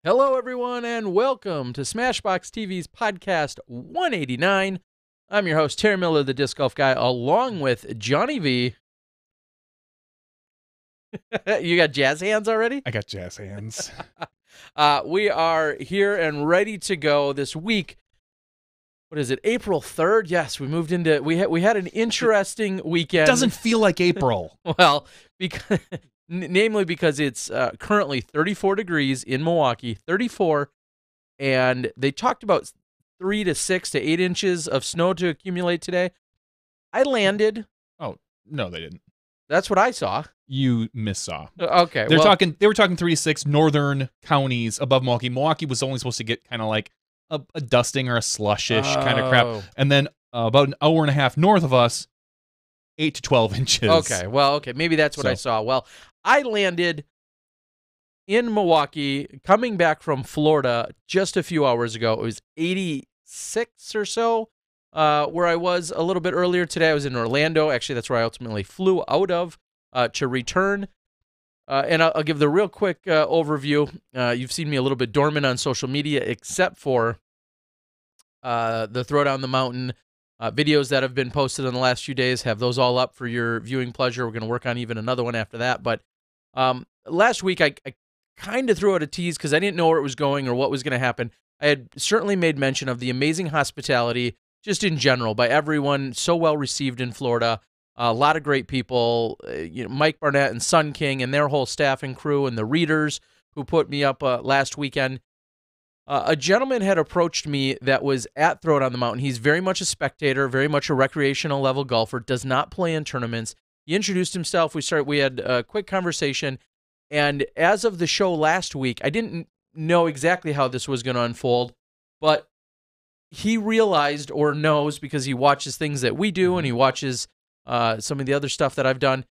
Hello, everyone, and welcome to SmashBox TV's podcast 189. I'm your host, Terry Miller, the Disc Golf Guy, along with Johnny V. You got jazz hands already? I got jazz hands. We are here and ready to go this week. What is it, April 3rd? Yes, we moved into, we had an interesting weekend. Doesn't feel like April. Well, because... namely because it's currently 34 degrees in Milwaukee, 34, and they talked about 3 to 6 to 8 inches of snow to accumulate today. I landed. Oh, no, they didn't. That's what I saw. You missaw. Okay. They were talking 3 to 6 northern counties above Milwaukee. Milwaukee was only supposed to get kind of like a dusting or a slushish kind of crap. And then about an hour and a half north of us, 8 to 12 inches. Okay. Well, okay. Maybe that's what I saw. Well, I landed in Milwaukee, coming back from Florida just a few hours ago. It was 86 or so, where I was a little bit earlier today. I was in Orlando. Actually, that's where I ultimately flew out of to return. And I'll give the real quick overview. You've seen me a little bit dormant on social media, except for the Throw Down the Mountain videos that have been posted in the last few days. Have those all up for your viewing pleasure. We're going to work on even another one after that. But last week, I kind of threw out a tease because I didn't know where it was going or what was going to happen. I had certainly made mention of the amazing hospitality, just in general, by everyone. So well received in Florida. A lot of great people. Mike Barnett and Sun King and their whole staff and crew, and the readers who put me up last weekend. A gentleman had approached me that was at Throw Down the Mountain. He's very much a spectator, very much a recreational level golfer, does not play in tournaments. He introduced himself. We had a quick conversation. And as of the show last week, I didn't know exactly how this was going to unfold, but he realized or knows, because he watches things that we do and he watches some of the other stuff that I've done,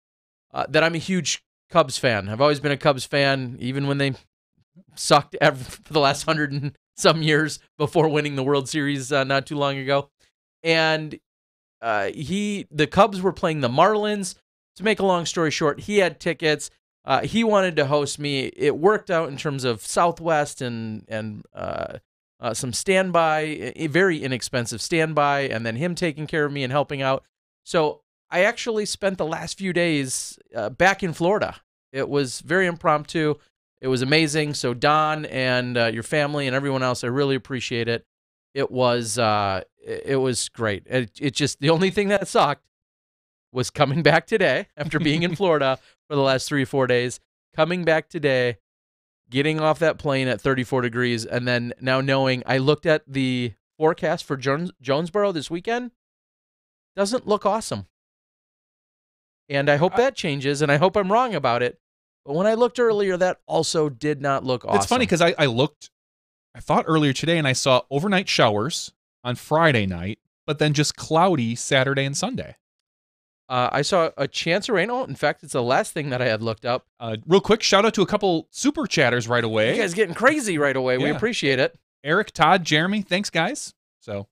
that I'm a huge Cubs fan. I've always been a Cubs fan, even when they sucked for the last 100 and some years before winning the World Series not too long ago. And the Cubs were playing the Marlins. To make a long story short, he had tickets. He wanted to host me. It worked out in terms of Southwest and some standby, a very inexpensive standby, and then him taking care of me and helping out. So I actually spent the last few days back in Florida. It was very impromptu. It was amazing. So Don and your family and everyone else, I really appreciate it. It was great. It just, the only thing that sucked was coming back today after being in Florida for the last 3 or 4 days, coming back today, getting off that plane at 34 degrees, and then now knowing, I looked at the forecast for Jonesboro this weekend, doesn't look awesome. And I hope that changes, and I hope I'm wrong about it. But when I looked earlier, that also did not look awesome. It's funny because I thought earlier today, and I saw overnight showers on Friday night, but then just cloudy Saturday and Sunday. I saw a chance of rain. Oh, in fact, it's the last thing that I had looked up. Real quick, shout out to a couple super chatters right away. You guys getting crazy right away. Yeah. We appreciate it. Eric, Todd, Jeremy, thanks, guys. So,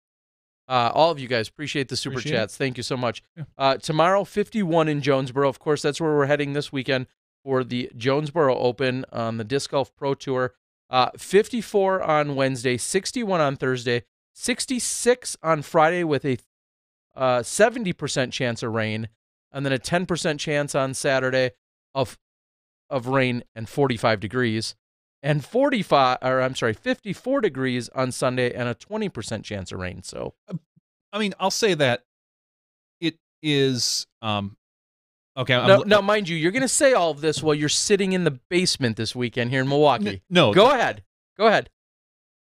all of you guys, appreciate the super chats. Thank you so much. Yeah. Tomorrow, 51 in Jonesboro. Of course, that's where we're heading this weekend for the Jonesboro Open on the Disc Golf Pro Tour. 54 on Wednesday, 61 on Thursday, 66 on Friday with a 70% chance of rain, and then a 10% chance on Saturday of rain and 45 degrees, and 54 degrees on Sunday and a 20% chance of rain. So, I mean, I'll say that it is okay. Now, mind you, you're going to say all of this while you're sitting in the basement this weekend here in Milwaukee. No, go ahead.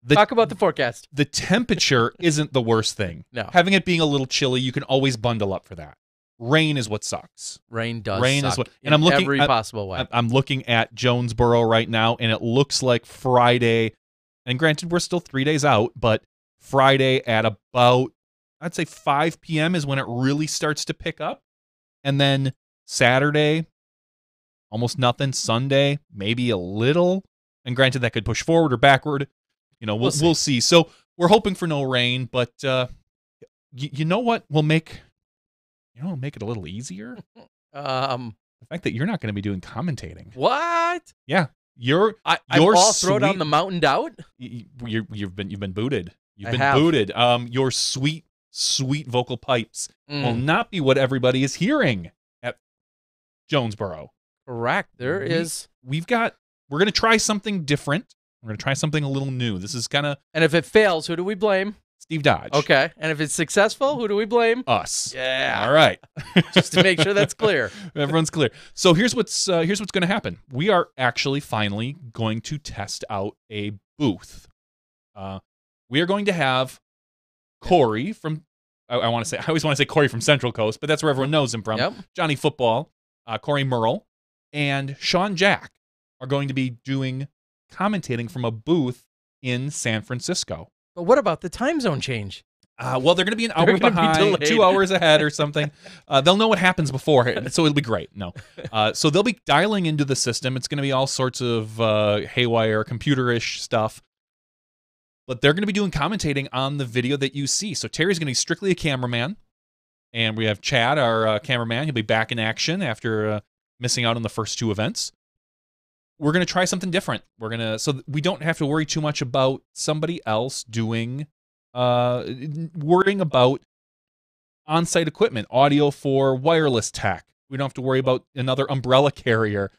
Talk about the forecast. The temperature isn't the worst thing. No. Having it being a little chilly, you can always bundle up for that. Rain is what sucks. Rain suck is what, and I'm looking every possible way. I'm looking at Jonesboro right now, and it looks like Friday, and granted, we're still 3 days out, but Friday at about, I'd say 5 p.m. is when it really starts to pick up. And then Saturday, almost nothing. Sunday, maybe a little. And granted, that could push forward or backward. You know, we'll see. So we're hoping for no rain, but you know what will make it a little easier? The fact that you're not going to be doing commentating. What? Yeah. I'm all thrown on the mountain out. You've been booted. You've been have. booted. Your sweet vocal pipes will not be what everybody is hearing at Jonesboro. Correct. We're going to try something different. We're going to try something a little new. This is kind of... And if it fails, who do we blame? Steve Dodge. Okay. And if it's successful, who do we blame? Us. Yeah. All right. Just to make sure that's clear. Everyone's clear. So here's what's going to happen. We are actually finally going to test out a booth. We are going to have Corey from... I always want to say Corey from Central Coast, but that's where everyone knows him from. Yep. Johnny Football, Corey Merle, and Sean Jack are going to be commentating from a booth in San Francisco. But what about the time zone change? Well, they're going to be an hour behind, 2 hours ahead or something. They'll know what happens before, so it'll be great. No, so they'll be dialing into the system. It's going to be all sorts of haywire, computerish stuff. But they're going to be doing commentating on the video that you see. So Terry's going to be strictly a cameraman, and we have Chad, our cameraman. He'll be back in action after missing out on the first two events. We're going to try something different. So we don't have to worry too much about somebody else worrying about on-site equipment, audio for wireless tech. We don't have to worry about another umbrella carrier.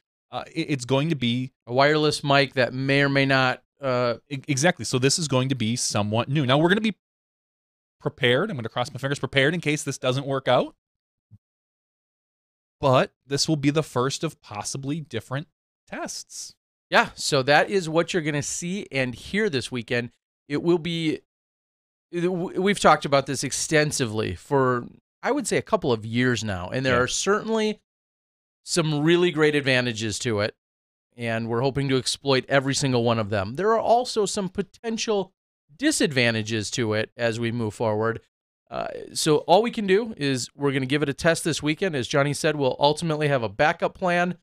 It's going to be a wireless mic that may or may not. Exactly. So this is going to be somewhat new. Now we're going to be prepared. I'm going to cross my fingers, prepared in case this doesn't work out. But this will be the first of possibly different tests. Yeah, so that is what you're going to see and hear this weekend. It will be, we've talked about this extensively for, I would say, a couple of years now, and there are certainly some really great advantages to it, and we're hoping to exploit every single one of them. There are also some potential disadvantages to it as we move forward. So all we can do is we're going to give it a test this weekend. As Johnny said, we'll ultimately have a backup plan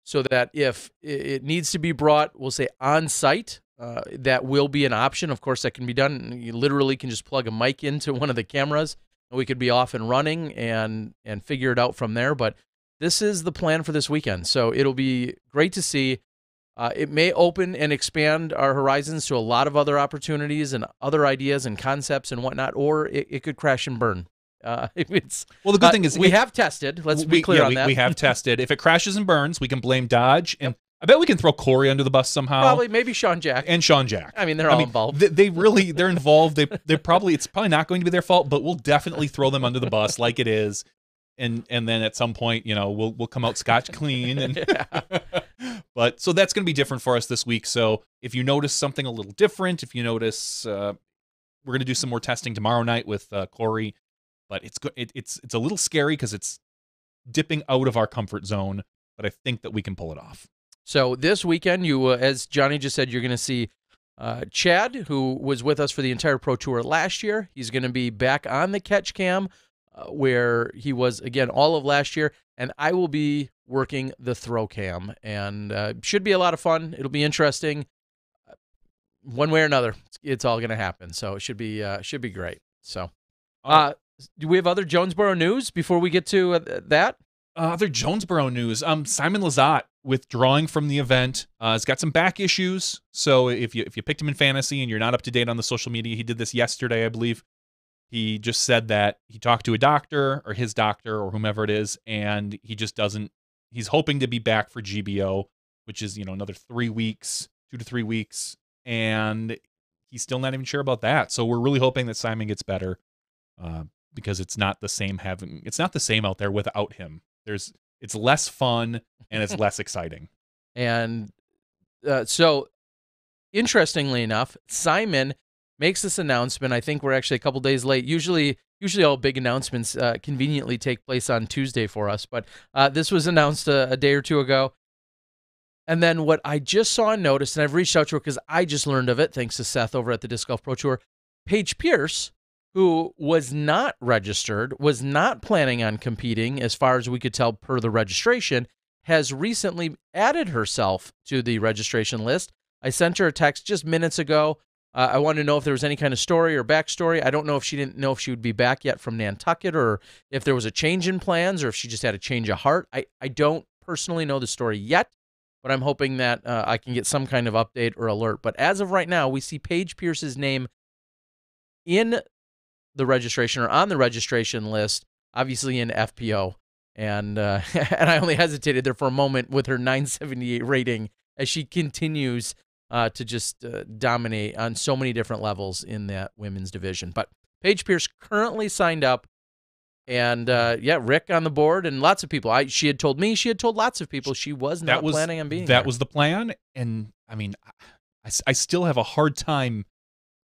so that if it needs to be brought, we'll say on site, that will be an option. Of course, that can be done. You literally can just plug a mic into one of the cameras, and we could be off and running and figure it out from there. But this is the plan for this weekend. So it'll be great to see. It may open and expand our horizons to a lot of other opportunities and other ideas and concepts and whatnot, or it could crash and burn. Well, the good thing is we have tested. Let's be clear on that. We have tested. If it crashes and burns, we can blame Dodge, and I bet we can throw Corey under the bus somehow. Probably, maybe Sean Jack. And Sean Jack. I mean, they're all involved. They're involved. It's probably not going to be their fault, but we'll definitely throw them under the bus like it is, and then at some point, we'll come out scotch clean. And but so that's going to be different for us this week. So if you notice something a little different, if you notice, we're going to do some more testing tomorrow night with Corey. But it's a little scary because it's dipping out of our comfort zone, but I think that we can pull it off. So this weekend, you, as Johnny just said, you're going to see Chad, who was with us for the entire Pro Tour last year. He's going to be back on the catch cam where he was, again, all of last year, and I will be working the throw cam, and should be a lot of fun. It'll be interesting. One way or another, it's all going to happen, so it should be great. So. Do we have other Jonesboro news before we get to that? Other Jonesboro news. Simon Lizotte withdrawing from the event. Has got some back issues. So if you picked him in fantasy and you're not up to date on the social media, he did this yesterday, I believe. He just said that he talked to a doctor or his doctor or whomever it is, and he just doesn't. He's hoping to be back for GBO, which is another 3 weeks, 2 to 3 weeks, and he's still not even sure about that. So we're really hoping that Simon gets better. Because it's not the same out there without him. It's less fun and it's less exciting. And so, interestingly enough, Simon makes this announcement. I think we're actually a couple days late. Usually all big announcements conveniently take place on Tuesday for us, but this was announced a day or two ago. And then what I just saw and noticed, and I've reached out to her because I just learned of it, thanks to Seth over at the Disc Golf Pro Tour, Paige Pierce, who was not registered, was not planning on competing, as far as we could tell per the registration, has recently added herself to the registration list. I sent her a text just minutes ago. I wanted to know if there was any kind of story or backstory. I don't know if she didn't know if she would be back yet from Nantucket, or if there was a change in plans, or if she just had a change of heart. I don't personally know the story yet, but I'm hoping that I can get some kind of update or alert. But as of right now, we see Paige Pierce's name in the registration or on the registration list, obviously in FPO. And and I only hesitated there for a moment with her 978 rating as she continues to just dominate on so many different levels in that women's division. But Paige Pierce currently signed up, and yeah, Rick on the board, and lots of people. She had told me, she had told lots of people she was not planning on being there. That was the plan, and I mean, I still have a hard time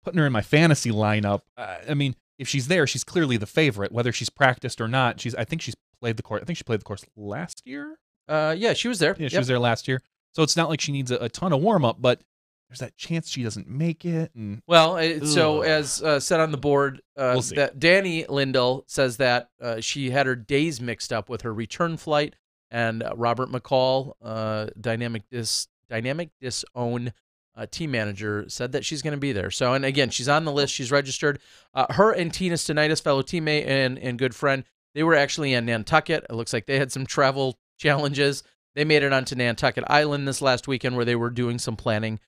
putting her in my fantasy lineup. I mean, if she's there, she's clearly the favorite, whether she's practiced or not. I think she's played the course. I think she played the course last year. Yeah, she was there. Yeah, she was there last year. So it's not like she needs a ton of warm up, but there's that chance she doesn't make it. And well, so as said on the board, we'll see. That Danny Lindell says that she had her days mixed up with her return flight, and Robert McCall, Dynamic Disown team manager, said that she's going to be there. So, and again, she's on the list. She's registered. Her and Tina Stenitis, fellow teammate and good friend, they were actually in Nantucket. It looks like they had some travel challenges. They made it onto Nantucket Island this last weekend where they were doing some planning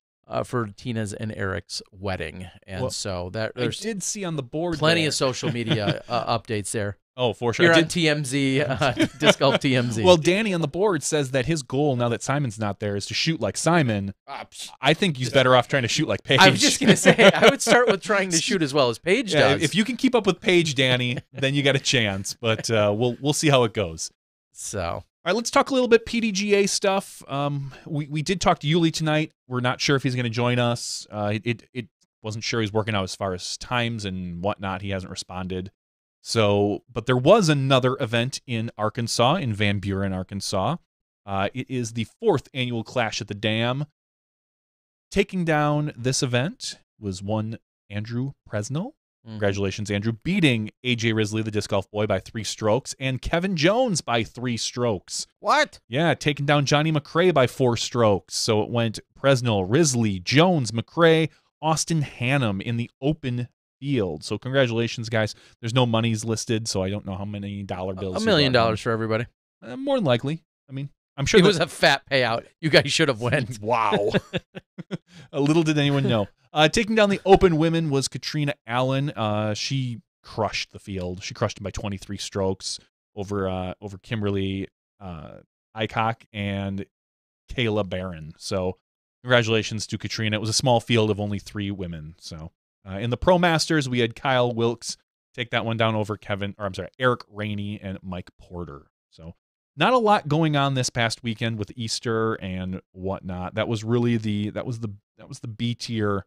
for Tina's and Eric's wedding. And so that I did see on the board plenty of social media updates there. Oh, for sure. Here on TMZ, Disc Golf TMZ. Well, Danny on the board says that his goal, now that Simon's not there, is to shoot like Simon. I think he's better off trying to shoot like Paige. I was just going to say, I would start with trying to shoot as well as Paige does. If you can keep up with Paige, Danny, then you got a chance. But we'll see how it goes. So, all right, let's talk a little bit PDGA stuff. We did talk to Yuli tonight. We're not sure if he's going to join us. It wasn't sure he's working out as far as times and whatnot. He hasn't responded. So, but there was another event in Arkansas, in Van Buren, Arkansas. It is the 4th annual Clash at the Dam. Taking down this event was one Andrew Presnell. Congratulations, Andrew, beating AJ Risley, the disc golf boy, by 3 strokes, and Kevin Jones by 3 strokes. What? Yeah, taking down Johnny McRae by 4 strokes. So it went Presnell, Risley, Jones, McRae, Austin Hannum in the open field. So congratulations, guys. There's no monies listed, so I don't know how many dollar bills. $1 million for everybody. More than likely. I mean, I'm sure it was a fat payout. You guys should have won. Wow. A little did anyone know. Taking down the open women was Katrina Allen. She crushed the field. She crushed him by 23 strokes over Kimberly Aycock and Kayla Barron. So congratulations to Katrina. It was a small field of only 3 women. So in the Pro Masters, we had Kyle Wilkes take that one down over Eric Rainey and Mike Porter. So not a lot going on this past weekend with Easter and whatnot. That was really the B tier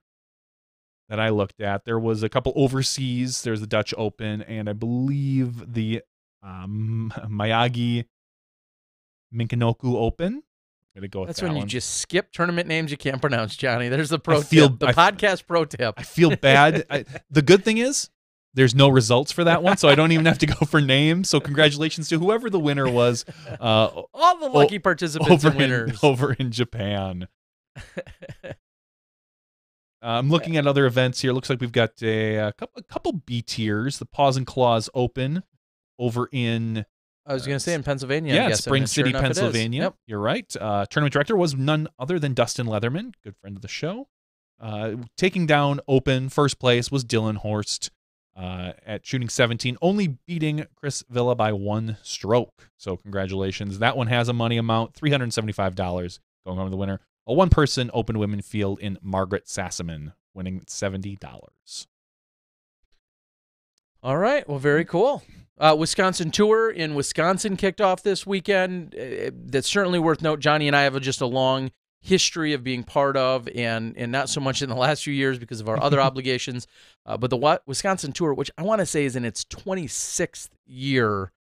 that I looked at. There was a couple overseas. There's the Dutch Open, and I believe the Miyagi Minkinoku Open. Gonna go with That's that when one. You just skip tournament names you can't pronounce, Johnny. There's the pro tip, the podcast pro tip. I feel bad. The good thing is there's no results for that one, so I don't even have to go for names. So congratulations to whoever the winner was. All the lucky participants and winners over in Japan. I'm looking at other events here. Looks like we've got a couple B tiers. The Paws and Claws Open over in. I was going to say in Pennsylvania. Yeah, Spring City, Pennsylvania. Yep. You're right. Tournament director was none other than Dustin Leatherman, good friend of the show. Taking down Open, first place was Dylan Horst at shooting 17, only beating Chris Villa by 1 stroke. So congratulations. That one has a money amount, $375 going on to the winner. A one-person open women field in Margaret Sassaman, winning $70. All right. Well, very cool. Wisconsin Tour in Wisconsin kicked off this weekend. That's certainly worth note. Johnny and I have just a long history of being part of, and not so much in the last few years because of our other obligations. But the Wisconsin Tour, which I want to say is in its 26th year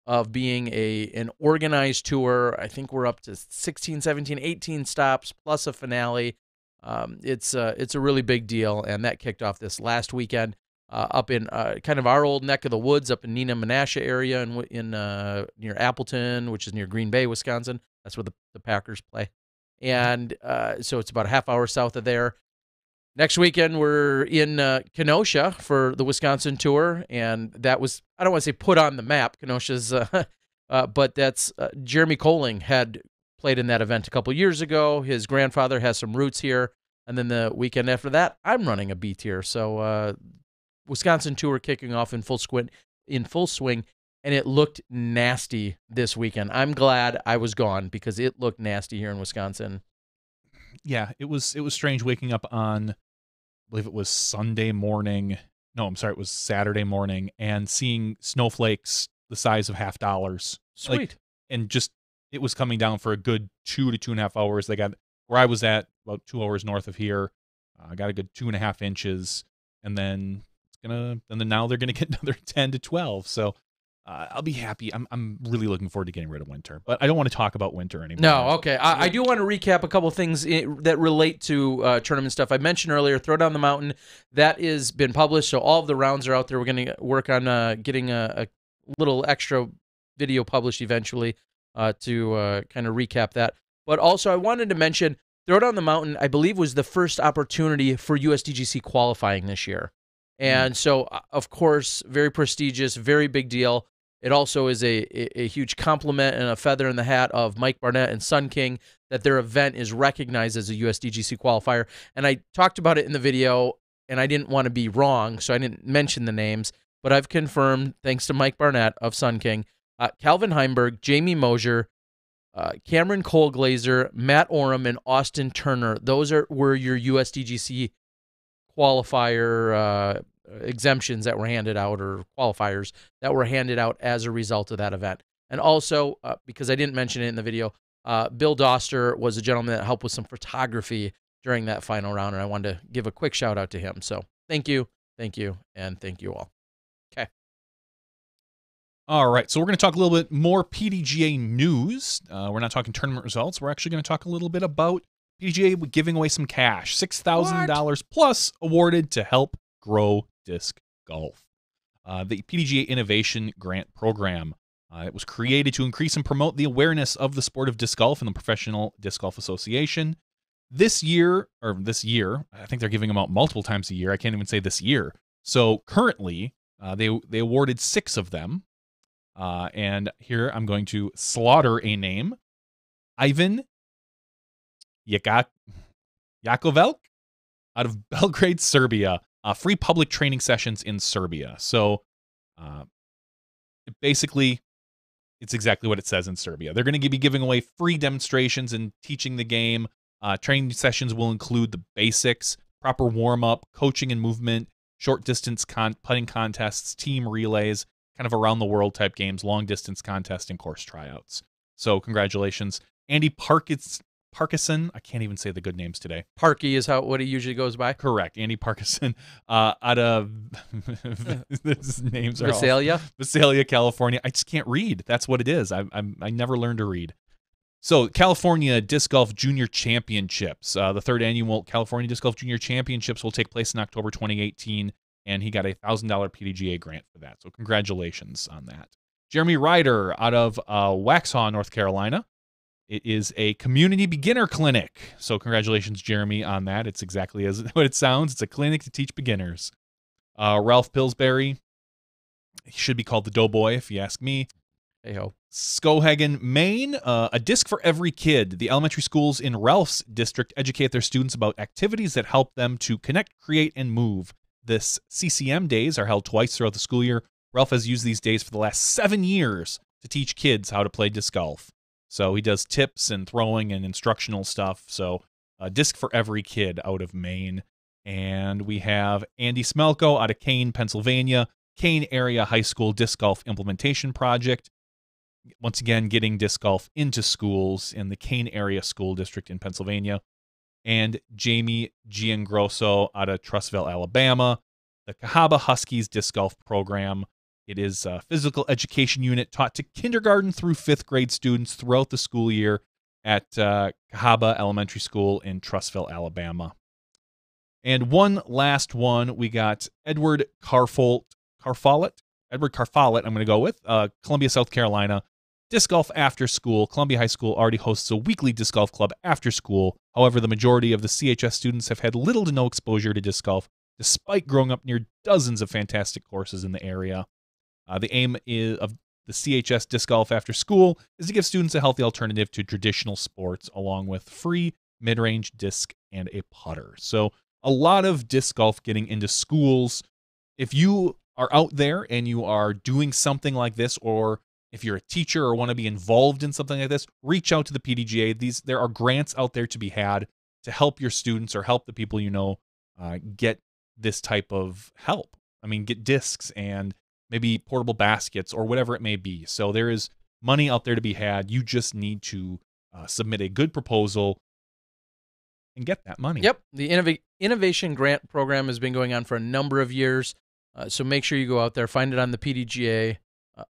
of being an organized tour. I think we're up to 16, 17, 18 stops plus a finale. It's a really big deal, and that kicked off this last weekend. Up in kind of our old neck of the woods, up in Neenah Menasha area, in near Appleton, which is near Green Bay, Wisconsin. That's where the Packers play, and so it's about a half hour south of there. Next weekend we're in Kenosha for the Wisconsin Tour, and that was, I don't want to say put on the map, Kenosha's, but that's Jeremy Colling had played in that event a couple years ago. His grandfather has some roots here. And then the weekend after that, I'm running a B tier. So Wisconsin Tour kicking off in full swing, and it looked nasty this weekend. I'm glad I was gone because it looked nasty here in Wisconsin. Yeah, it was strange waking up on, I believe it was Sunday morning. No, I'm sorry, it was Saturday morning, and seeing snowflakes the size of $50. Sweet. And just, it was coming down for a good 2 to 2.5 hours. They got, where I was at, about 2 hours north of here, I got a good 2.5 inches, and then now they're gonna get another 10 to 12. So I'll be happy. I'm really looking forward to getting rid of winter, but I don't want to talk about winter anymore. No, okay. I do want to recap a couple things that relate to tournament stuff. I mentioned earlier, Throw Down the Mountain, that has been published, so all of the rounds are out there. We're going to work on getting a little extra video published eventually to kind of recap that. But also, I wanted to mention, Throw Down the Mountain, I believe, was the first opportunity for USDGC qualifying this year. And so, of course, very prestigious, very big deal. It also is a huge compliment and a feather in the hat of Mike Barnett and Sun King that their event is recognized as a USDGC qualifier. And I talked about it in the video, and I didn't want to be wrong, so I didn't mention the names. But I've confirmed, thanks to Mike Barnett of Sun King, Calvin Heimberg, Jamie Mosier, Cameron Cole-Glazer, Matt Oram, and Austin Turner. Those were your USDGC qualifier exemptions that were handed out, or qualifiers that were handed out as a result of that event. And also, because I didn't mention it in the video, Bill Doster was a gentleman that helped with some photography during that final round, and I wanted to give a quick shout out to him. So thank you, and thank you all. Okay. All right, so we're going to talk a little bit more PDGA news. We're not talking tournament results. We're actually going to talk a little bit about PDGA giving away some cash, $6,000 plus awarded to help grow disc golf. The PDGA Innovation Grant Program. It was created to increase and promote the awareness of the sport of disc golf and the Professional Disc Golf Association. This year, I think they're giving them out multiple times a year. I can't even say this year. So currently, they awarded 6 of them. And here I'm going to slaughter a name. Ivan Yakovelk out of Belgrade, Serbia. Free public training sessions in Serbia. So basically, it's exactly what it says in Serbia. They're going to be giving away free demonstrations and teaching the game. Training sessions will include the basics, proper warm-up, coaching and movement, short distance putting contests, team relays, kind of around the world type games, long distance contests, and course tryouts. So congratulations. Andy Parkinson, I can't even say the good names today. Parky is what he usually goes by. Correct, Andy Parkinson, out of his names are Visalia, California. I just can't read. That's what it is. I never learned to read. So California Disc Golf Junior Championships, the 3rd annual California Disc Golf Junior Championships will take place in October 2018, and he got a $1,000 PDGA grant for that. So congratulations on that. Jeremy Ryder out of Waxhaw, North Carolina. It is a community beginner clinic. So congratulations, Jeremy, on that. It's exactly as what it sounds. It's a clinic to teach beginners. Ralph Pillsbury, he should be called the Doughboy, if you ask me. Hey-ho. Skohagen, Maine, a disc for every kid. The elementary schools in Ralph's district educate their students about activities that help them to connect, create, and move. This CCM days are held twice throughout the school year. Ralph has used these days for the last 7 years to teach kids how to play disc golf. So he does tips and throwing and instructional stuff. So a disc for every kid out of Maine. And we have Andy Smelko out of Kane, Pennsylvania. Kane Area High School Disc Golf Implementation Project. Once again, getting disc golf into schools in the Kane Area School District in Pennsylvania. And Jamie Giangrosso out of Trussville, Alabama. The Cahaba Huskies Disc Golf Program. It is a physical education unit taught to kindergarten through 5th grade students throughout the school year at Cahaba Elementary School in Trussville, Alabama. And one last one, we got Edward Carfollett. Edward Carfollett, I'm going to go with. Columbia, South Carolina. Disc golf after school. Columbia High School already hosts a weekly disc golf club after school. However, the majority of the CHS students have had little to no exposure to disc golf, despite growing up near dozens of fantastic courses in the area. The aim of the CHS Disc Golf After School is to give students a healthy alternative to traditional sports, along with free mid-range disc and a putter. So a lot of disc golf getting into schools. If you are out there and you are doing something like this, or if you're a teacher or want to be involved in something like this, reach out to the PDGA. There are grants out there to be had to help your students or help the people you know get this type of help. I mean, get discs and maybe portable baskets or whatever it may be. So there is money out there to be had. You just need to submit a good proposal and get that money. Yep. The Innovation Grant Program has been going on for a number of years. So make sure you go out there, find it on the PDGA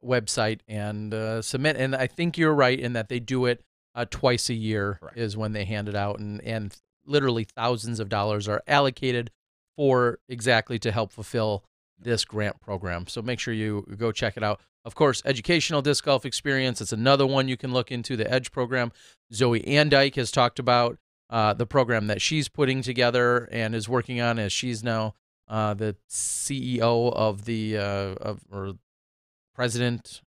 website, and submit. And I think you're right in that they do it twice a year. Correct. Is when they hand it out. And literally thousands of dollars are allocated for exactly to help fulfill this grant program. So make sure you go check it out. Of course, Educational Disc Golf Experience. It's another one you can look into, the EDGE program. Zoe Andike has talked about the program that she's putting together and is working on, as she's now the CEO of the or president.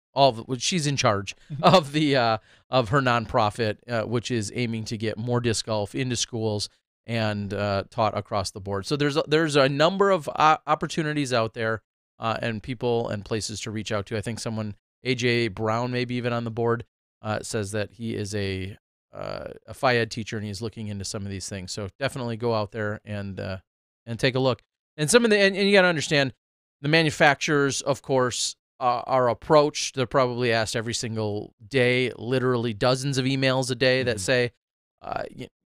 She's in charge of the of her nonprofit, which is aiming to get more disc golf into schools and taught across the board. So there's a number of opportunities out there and people and places to reach out to. I think AJ Brown, maybe even on the board, says that he is a Phi Ed teacher and he's looking into some of these things. So definitely go out there and take a look. And and you got to understand, the manufacturers, of course, are approached. They're probably asked every single day, literally dozens of emails a day that say,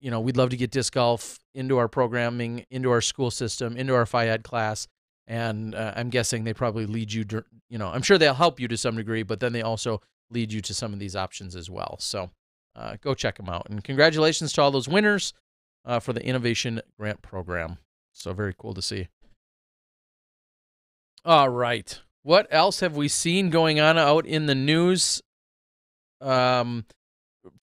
we'd love to get disc golf into our programming, into our school system, into our Phi Ed class. And I'm guessing they probably lead you, I'm sure they'll help you to some degree, but then they also lead you to some of these options as well. So go check them out. And congratulations to all those winners for the Innovation Grant Program. So very cool to see. All right. What else have we seen going on out in the news? From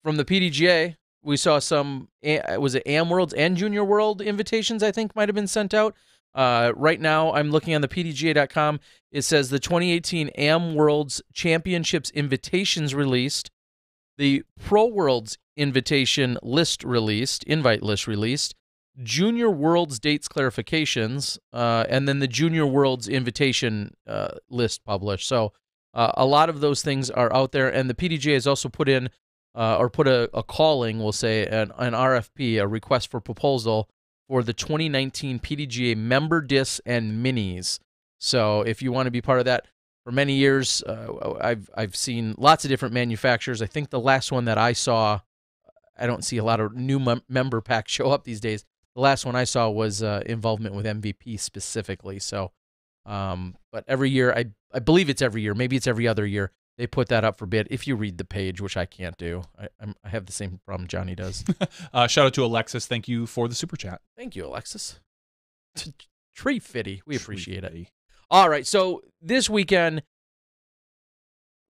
the PDGA, we saw some, was it AM Worlds and Junior World invitations, I think, might have been sent out. Right now, I'm looking on the PDGA.com. It says the 2018 AM Worlds Championships invitations released, the Pro Worlds invitation list released, invite list released, Junior Worlds dates clarifications, and then the Junior Worlds invitation list published. So a lot of those things are out there, and the PDGA has also put in, or put a calling, we'll say, an RFP, a request for proposal, for the 2019 PDGA member discs and minis. So if you want to be part of that, for many years, I've seen lots of different manufacturers. I think the last one that I saw, I don't see a lot of new member packs show up these days. The last one I saw was involvement with MVP specifically. So, but every year, I believe it's every year, maybe it's every other year, they put that up for bid. If you read the page, which I can't do, I have the same problem Johnny does. Shout out to Alexis. Thank you for the super chat. Thank you, Alexis. Tree fitty. We appreciate it. All right. So this weekend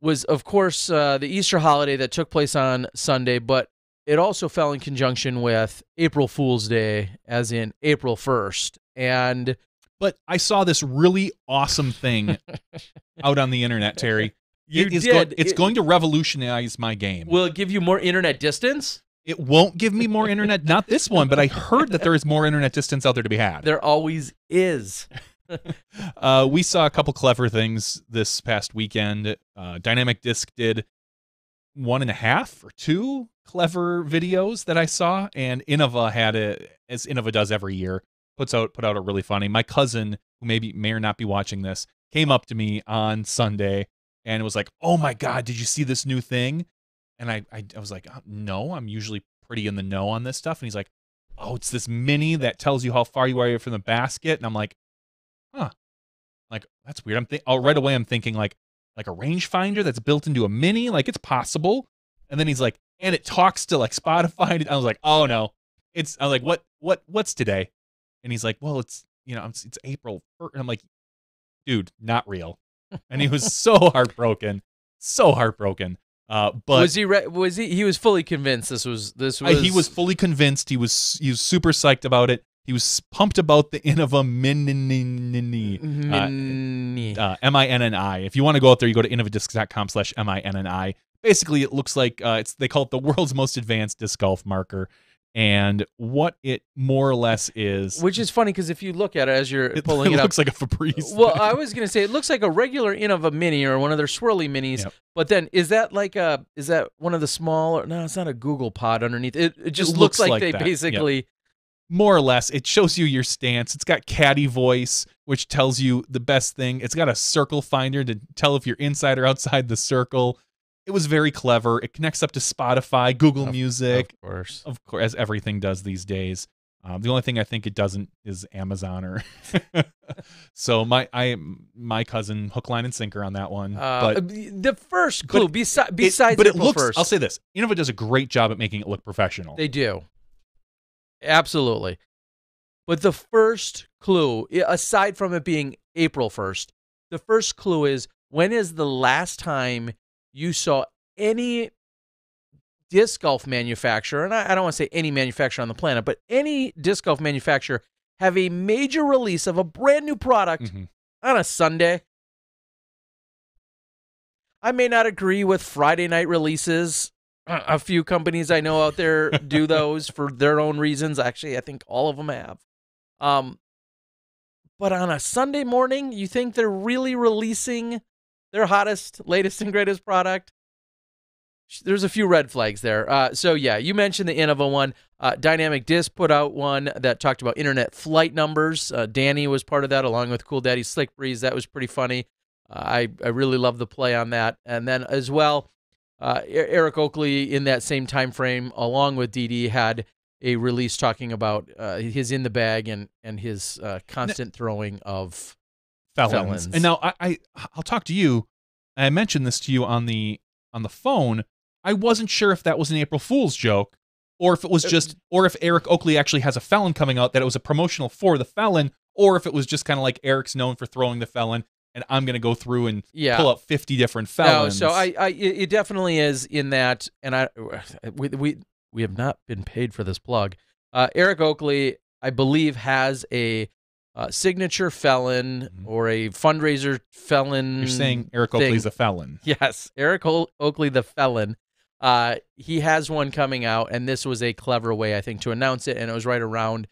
was, of course, the Easter holiday that took place on Sunday, but it also fell in conjunction with April Fool's Day, as in April 1st. But I saw this really awesome thing out on the internet, Terry. It's going to revolutionize my game. Will it give you more internet distance? It won't give me more internet. Not this one, but I heard that there is more internet distance out there to be had. There always is. We saw a couple clever things this past weekend. Dynamic Disc did 1.5 or 2 clever videos that I saw, and Innova had it, as Innova does every year, put out a really funny. My cousin, who may or not be watching this, came up to me on Sunday and was like, "Oh my God, did you see this new thing?" And I was like, "No, I'm usually pretty in the know on this stuff." And he's like, "Oh, it's this mini that tells you how far you are from the basket." And I'm like, "Huh, like that's weird." Right away I'm thinking like a rangefinder that's built into a mini, like it's possible. And then he's like, "And it talks to like Spotify." And I was like, "Oh no, I was like, what's today?" And he's like, "Well, it's April 1st." And I'm like, "Dude, not real." And he was so heartbroken. But was he was fully convinced this was he was fully convinced. He was super psyched about it. He was pumped about the Innova Mini, MINNI. If you want to go out there, you go to innovadiscs.com/MINNI. Basically, it looks like they call it the world's most advanced disc golf marker. And what it more or less is, which is funny because if you look at it as you're pulling it up, looks like a Febreze. Well, I was going to say it looks like a regular Innova Mini or one of their swirly minis. Yep. But then is that one of the smaller? No, it's not a Google Pod underneath. It just looks like they basically. Yep. More or less, it shows you your stance. It's got caddy voice, which tells you the best thing. It's got a circle finder to tell if you're inside or outside the circle. It was very clever. It connects up to Spotify, Google Music. Of course, as everything does these days. The only thing I think it doesn't is Amazon or so my cousin hook, line, and sinker on that one. But the first clue, besides but it looks. first. I'll say this: Innova does a great job at making it look professional. They do, absolutely. But the first clue, aside from it being April 1st, the first clue is, when is the last time you saw any disc golf manufacturer, and I don't want to say any manufacturer on the planet, but any disc golf manufacturer have a major release of a brand new product on a Sunday? I may not agree with Friday night releases. A few companies I know out there do those for their own reasons. Actually, I think all of them have. But on a Sunday morning, you think they're really releasing their hottest, latest, and greatest product? There's a few red flags there. So, yeah, you mentioned the Innova one. Dynamic Disc put out one that talked about internet flight numbers. Danny was part of that, along with Cool Daddy Slick Breeze. That was pretty funny. I really love the play on that. And then, as well, Eric Oakley, in that same time frame, along with DD, had a release talking about his in the bag and his constant throwing of felons. And now I'll talk to you. I mentioned this to you on the phone. I wasn't sure if that was an April Fool's joke, or if it was just, or if Eric Oakley actually has a felon coming out, that it was a promotional for the felon, or if it was just kind of like Eric's known for throwing the felon, and I'm going to go through and pull up 50 different felons. No, so it definitely is in that, and we have not been paid for this plug. Eric Oakley, I believe, has a signature felon or a fundraiser felon. You're saying Eric Oakley's a felon? Yes, Eric Oakley the felon. He has one coming out, and this was a clever way, I think, to announce it, and it was right around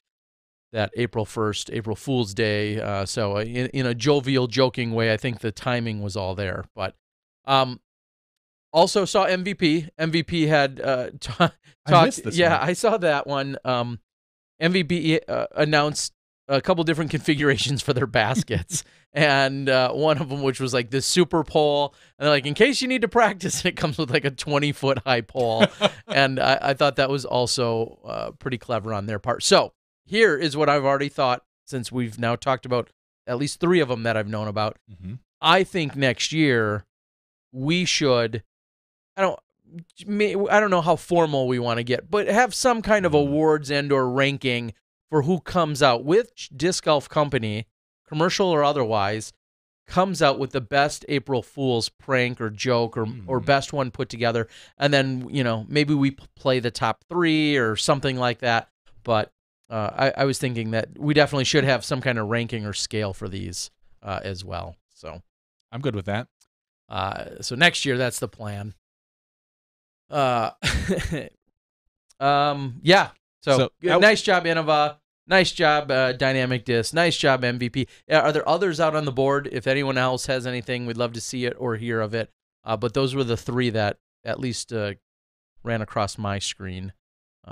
that April 1st, April Fool's Day. So in a jovial, joking way, I think the timing was all there. But also saw MVP. MVP had talked. I missed this one. I saw that one. MVP announced a couple different configurations for their baskets, and one of them, which was like this super pole, and they're like, in case you need to practice, and it comes with like a 20-foot high pole, and I thought that was also pretty clever on their part. So here is what I've already thought, since we've now talked about at least 3 of them that I've known about. I think next year we should, I don't know how formal we want to get, but have some kind of awards and or ranking for who comes out, which disc golf company, commercial or otherwise, comes out with the best April Fool's prank or joke or best one put together. And then, maybe we play the top 3 or something like that. But I was thinking that we definitely should have some kind of ranking or scale for these as well. So I'm good with that. So next year, that's the plan. Yeah. So nice job, Innova. Nice job, Dynamic Disc. Nice job, MVP. Are there others out on the board? If anyone else has anything, we'd love to see it or hear of it. But those were the 3 that at least ran across my screen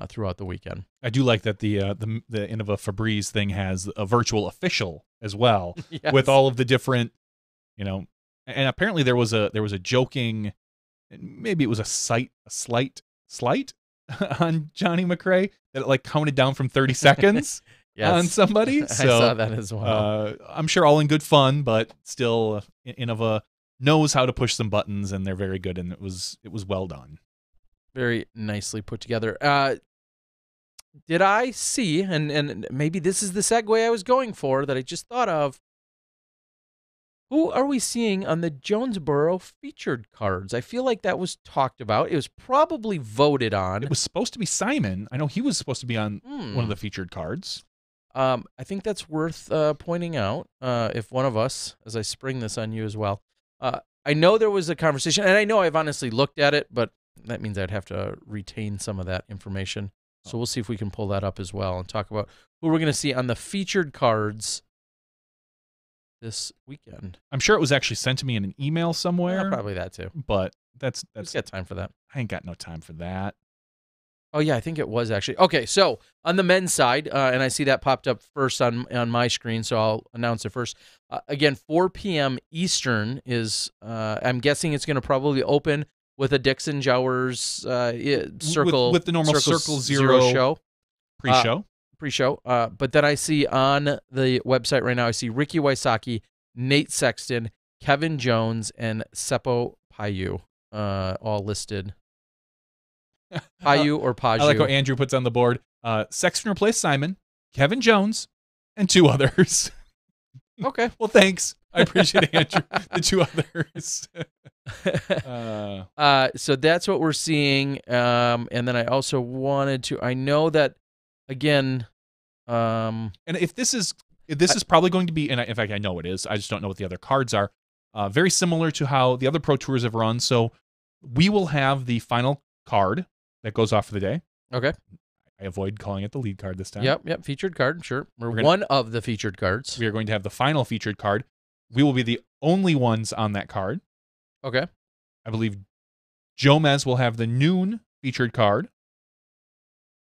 throughout the weekend. I do like that the Innova Febreze thing has a virtual official as well, yes, with all of the different, and apparently there was a joking, maybe it was a slight on Johnny McRae that it like counted down from 30 seconds on somebody. So, I saw that as well. I'm sure all in good fun, but still, Innova knows how to push some buttons, and they're very good, and it was well done. Very nicely put together. Did I see, and maybe this is the segue I was going for that I just thought of, who are we seeing on the Jonesboro featured cards? I feel like that was talked about. It was probably voted on. It was supposed to be Simon. I know he was supposed to be on one of the featured cards. I think that's worth pointing out. If one of us, as I spring this on you as well, I know there was a conversation, and I know I've honestly looked at it, but that means I'd have to retain some of that information. So we'll see if we can pull that up as well and talk about who we're going to see on the featured cards this weekend. I'm sure it was actually sent to me in an email somewhere. Yeah, probably that too. But that's got time for that. I ain't got no time for that. Oh yeah, I think it was actually. Okay, so on the men's side, and I see that popped up first on my screen, so I'll announce it first. Again, 4 p.m. Eastern is. I'm guessing it's going to probably open with a Dixon Jowers circle with the normal Circle Zero show pre-show. But then I see on the website right now, I see Ricky Wysocki, Nate Sexton, Kevin Jones, and Seppo Paju all listed. Paju or Paju. I like how Andrew puts on the board. Sexton replaced Simon, Kevin Jones, and 2 others. Okay. Well, thanks. I appreciate Andrew. The 2 others. So that's what we're seeing. And then I also wanted to. I know that again. And if this is probably going to be, and in fact I know it is. I just don't know what the other cards are. Very similar to how the other Pro Tours have run. So we will have the final card that goes off for the day. Okay. I avoid calling it the lead card this time. Yep. Featured card. Sure. We're one of the featured cards. We are going to have the final featured card. We will be the only ones on that card. Okay. I believe Jomez will have the noon featured card.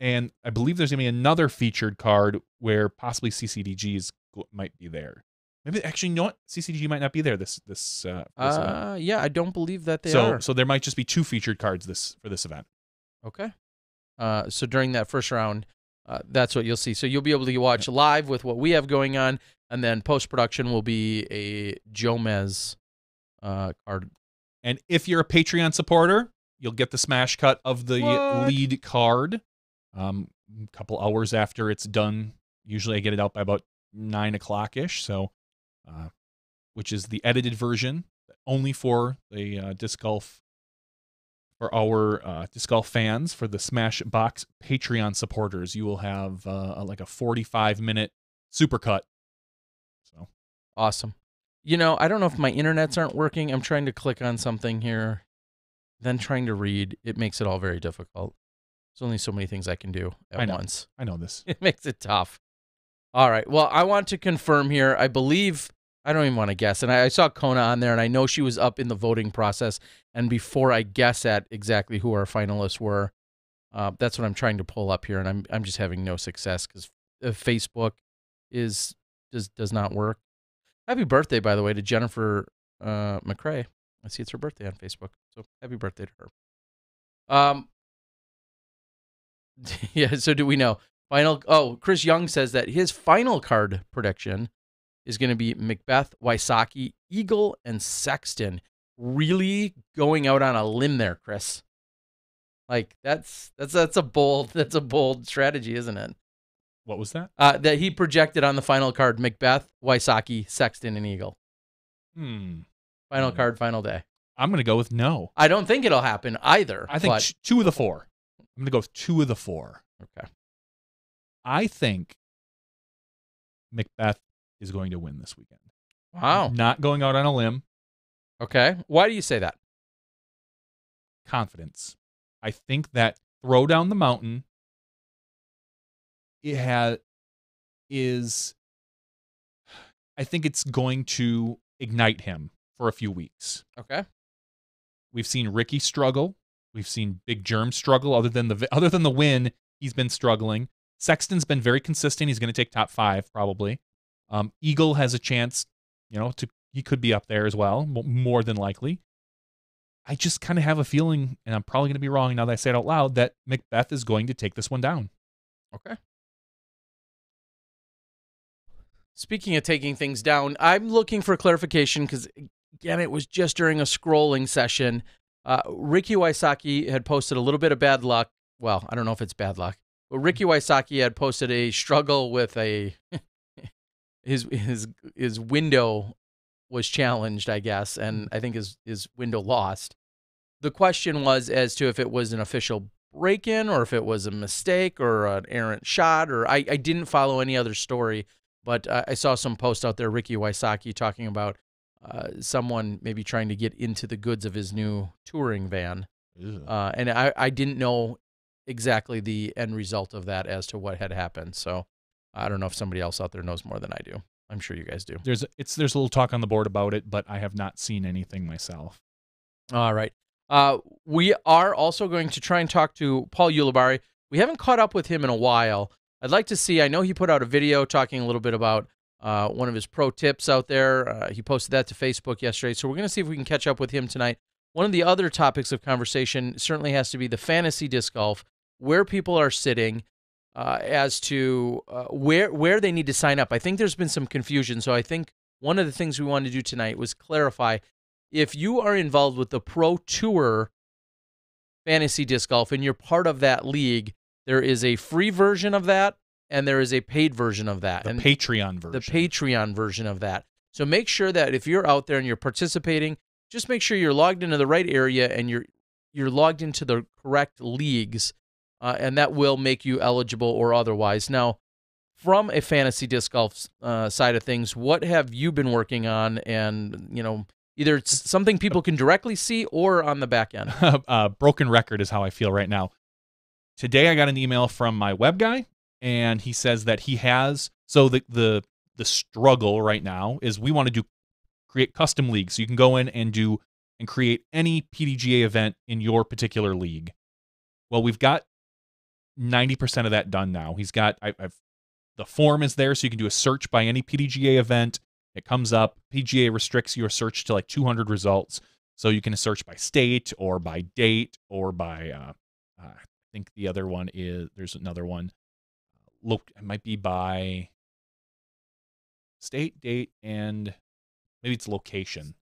And I believe there's going to be another featured card where possibly CCDGs might be there. Maybe actually, you know what? CCDG might not be there this event. Yeah, I don't believe that they are. So there might just be 2 featured cards for this event. Okay. So during that first round, that's what you'll see. So you'll be able to watch live with what we have going on, and then post-production will be a Jomez card. And if you're a Patreon supporter, you'll get the smash cut of the lead card a couple hours after it's done. Usually I get it out by about 9 o'clock-ish, so which is the edited version, only for the disc golf. For our disc golf fans, for the SmashBoxx Patreon supporters, you will have like a 45-minute supercut. So awesome. You know, I don't know if my internets aren't working. I'm trying to click on something here, then trying to read. It makes it all very difficult. There's only so many things I can do at once. I know this. It makes it tough. All right. Well, I want to confirm here. I believe, I don't even want to guess. And I saw Kona on there, and I know she was up in the voting process. And before I guess at exactly who our finalists were, that's what I'm trying to pull up here. And I'm just having no success because Facebook does not work. Happy birthday, by the way, to Jennifer McCrae. I see it's her birthday on Facebook. So happy birthday to her. Yeah, so do we know? Chris Young says that his final card prediction is going to be Macbeth, Wysocki, Eagle, and Sexton. Really going out on a limb there, Chris. Like that's a bold strategy, isn't it? What was that? That he projected on the final card: Macbeth, Wysocki, Sexton, and Eagle. Final card, final day. I'm going to go with no. I don't think it'll happen either. I think 2 of the 4. I'm going to go with 2 of the 4. Okay. I think Macbeth is going to win this weekend. Wow. Not going out on a limb. Okay. Why do you say that? Confidence. I think that throw down the mountain I think it's going to ignite him for a few weeks. Okay. We've seen Ricky struggle. We've seen Big Germ struggle. Other than the win, he's been struggling. Sexton's been very consistent. He's going to take top 5 probably. Eagle has a chance, he could be up there as well, more than likely. I just kind of have a feeling, and I'm probably going to be wrong now that I say it out loud, that Macbeth is going to take this one down. Okay. Speaking of taking things down, I'm looking for clarification because, again, it was just during a scrolling session. Ricky Wysocki had posted a little bit of bad luck. Well, I don't know if it's bad luck, but Ricky Wysocki had posted a struggle with his window was challenged, I guess, and I think his window lost. The question was as to if it was an official break-in or if it was a mistake or an errant shot, or I didn't follow any other story, but I saw some post out there, Ricky Wysocki, talking about someone maybe trying to get into the goods of his new touring van. And I didn't know exactly the end result of that as to what had happened. So I don't know if somebody else out there knows more than I do. I'm sure you guys do. There's a little talk on the board about it, but I have not seen anything myself. All right. We are also going to try and talk to Paul Ulibarri. We haven't caught up with him in a while. I'd like to see, I know he put out a video talking a little bit about one of his pro tips out there. He posted that to Facebook yesterday, so we're going to see if we can catch up with him tonight. One of the other topics of conversation certainly has to be the fantasy disc golf, where people are sitting, as to where they need to sign up. I think there's been some confusion, so I think one of the things we wanted to do tonight was clarify, if you are involved with the Pro Tour Fantasy Disc Golf and you're part of that league, there is a free version of that and there is a paid version of that. The Patreon version. The Patreon version of that. So make sure that if you're out there and you're participating, just make sure you're logged into the right area and you're logged into the correct leagues, and that will make you eligible or otherwise. Now, from a fantasy disc golf side of things, what have you been working on? And, either it's something people can directly see or on the back end. Broken record is how I feel right now. Today I got an email from my web guy, and he says that he has, so the struggle right now is we want to create custom leagues. So you can go in and create any PDGA event in your particular league. Well, we've got 90% of that done now. He's got, the form is there, so you can do a search by any PDGA event. It comes up. PGA restricts your search to like 200 results. So you can search by state or by date or by, I think the other one is, there's another one. Look, it might be by state, date, and maybe it's location.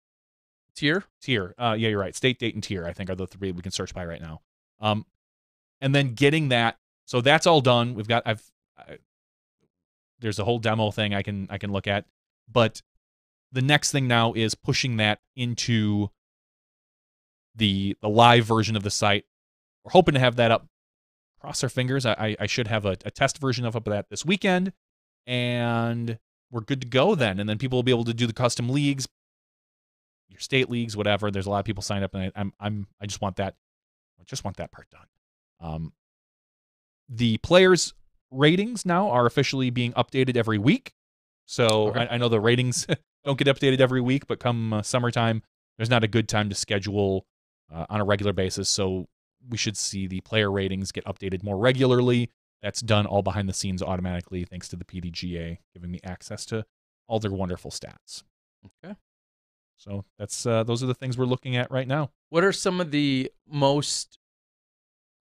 Tier? Tier. Yeah, you're right. State, date, and tier, I think, are the three we can search by right now. And then getting that, so that's all done. We've got, there's a whole demo thing I can look at. But the next thing now is pushing that into the live version of the site. We're hoping to have that up. Cross our fingers. I should have a test version of that this weekend, and we're good to go then. And then people will be able to do the custom leagues, your state leagues, whatever. There's a lot of people signed up, and I just want that. I just want that part done. The players' ratings now are officially being updated every week. So okay. I know the ratings don't get updated every week, but come summertime, there's not a good time to schedule on a regular basis. So we should see the player ratings get updated more regularly. That's done all behind the scenes automatically, thanks to the PDGA giving me access to all their wonderful stats. Okay. So that's those are the things we're looking at right now. What are some of the most,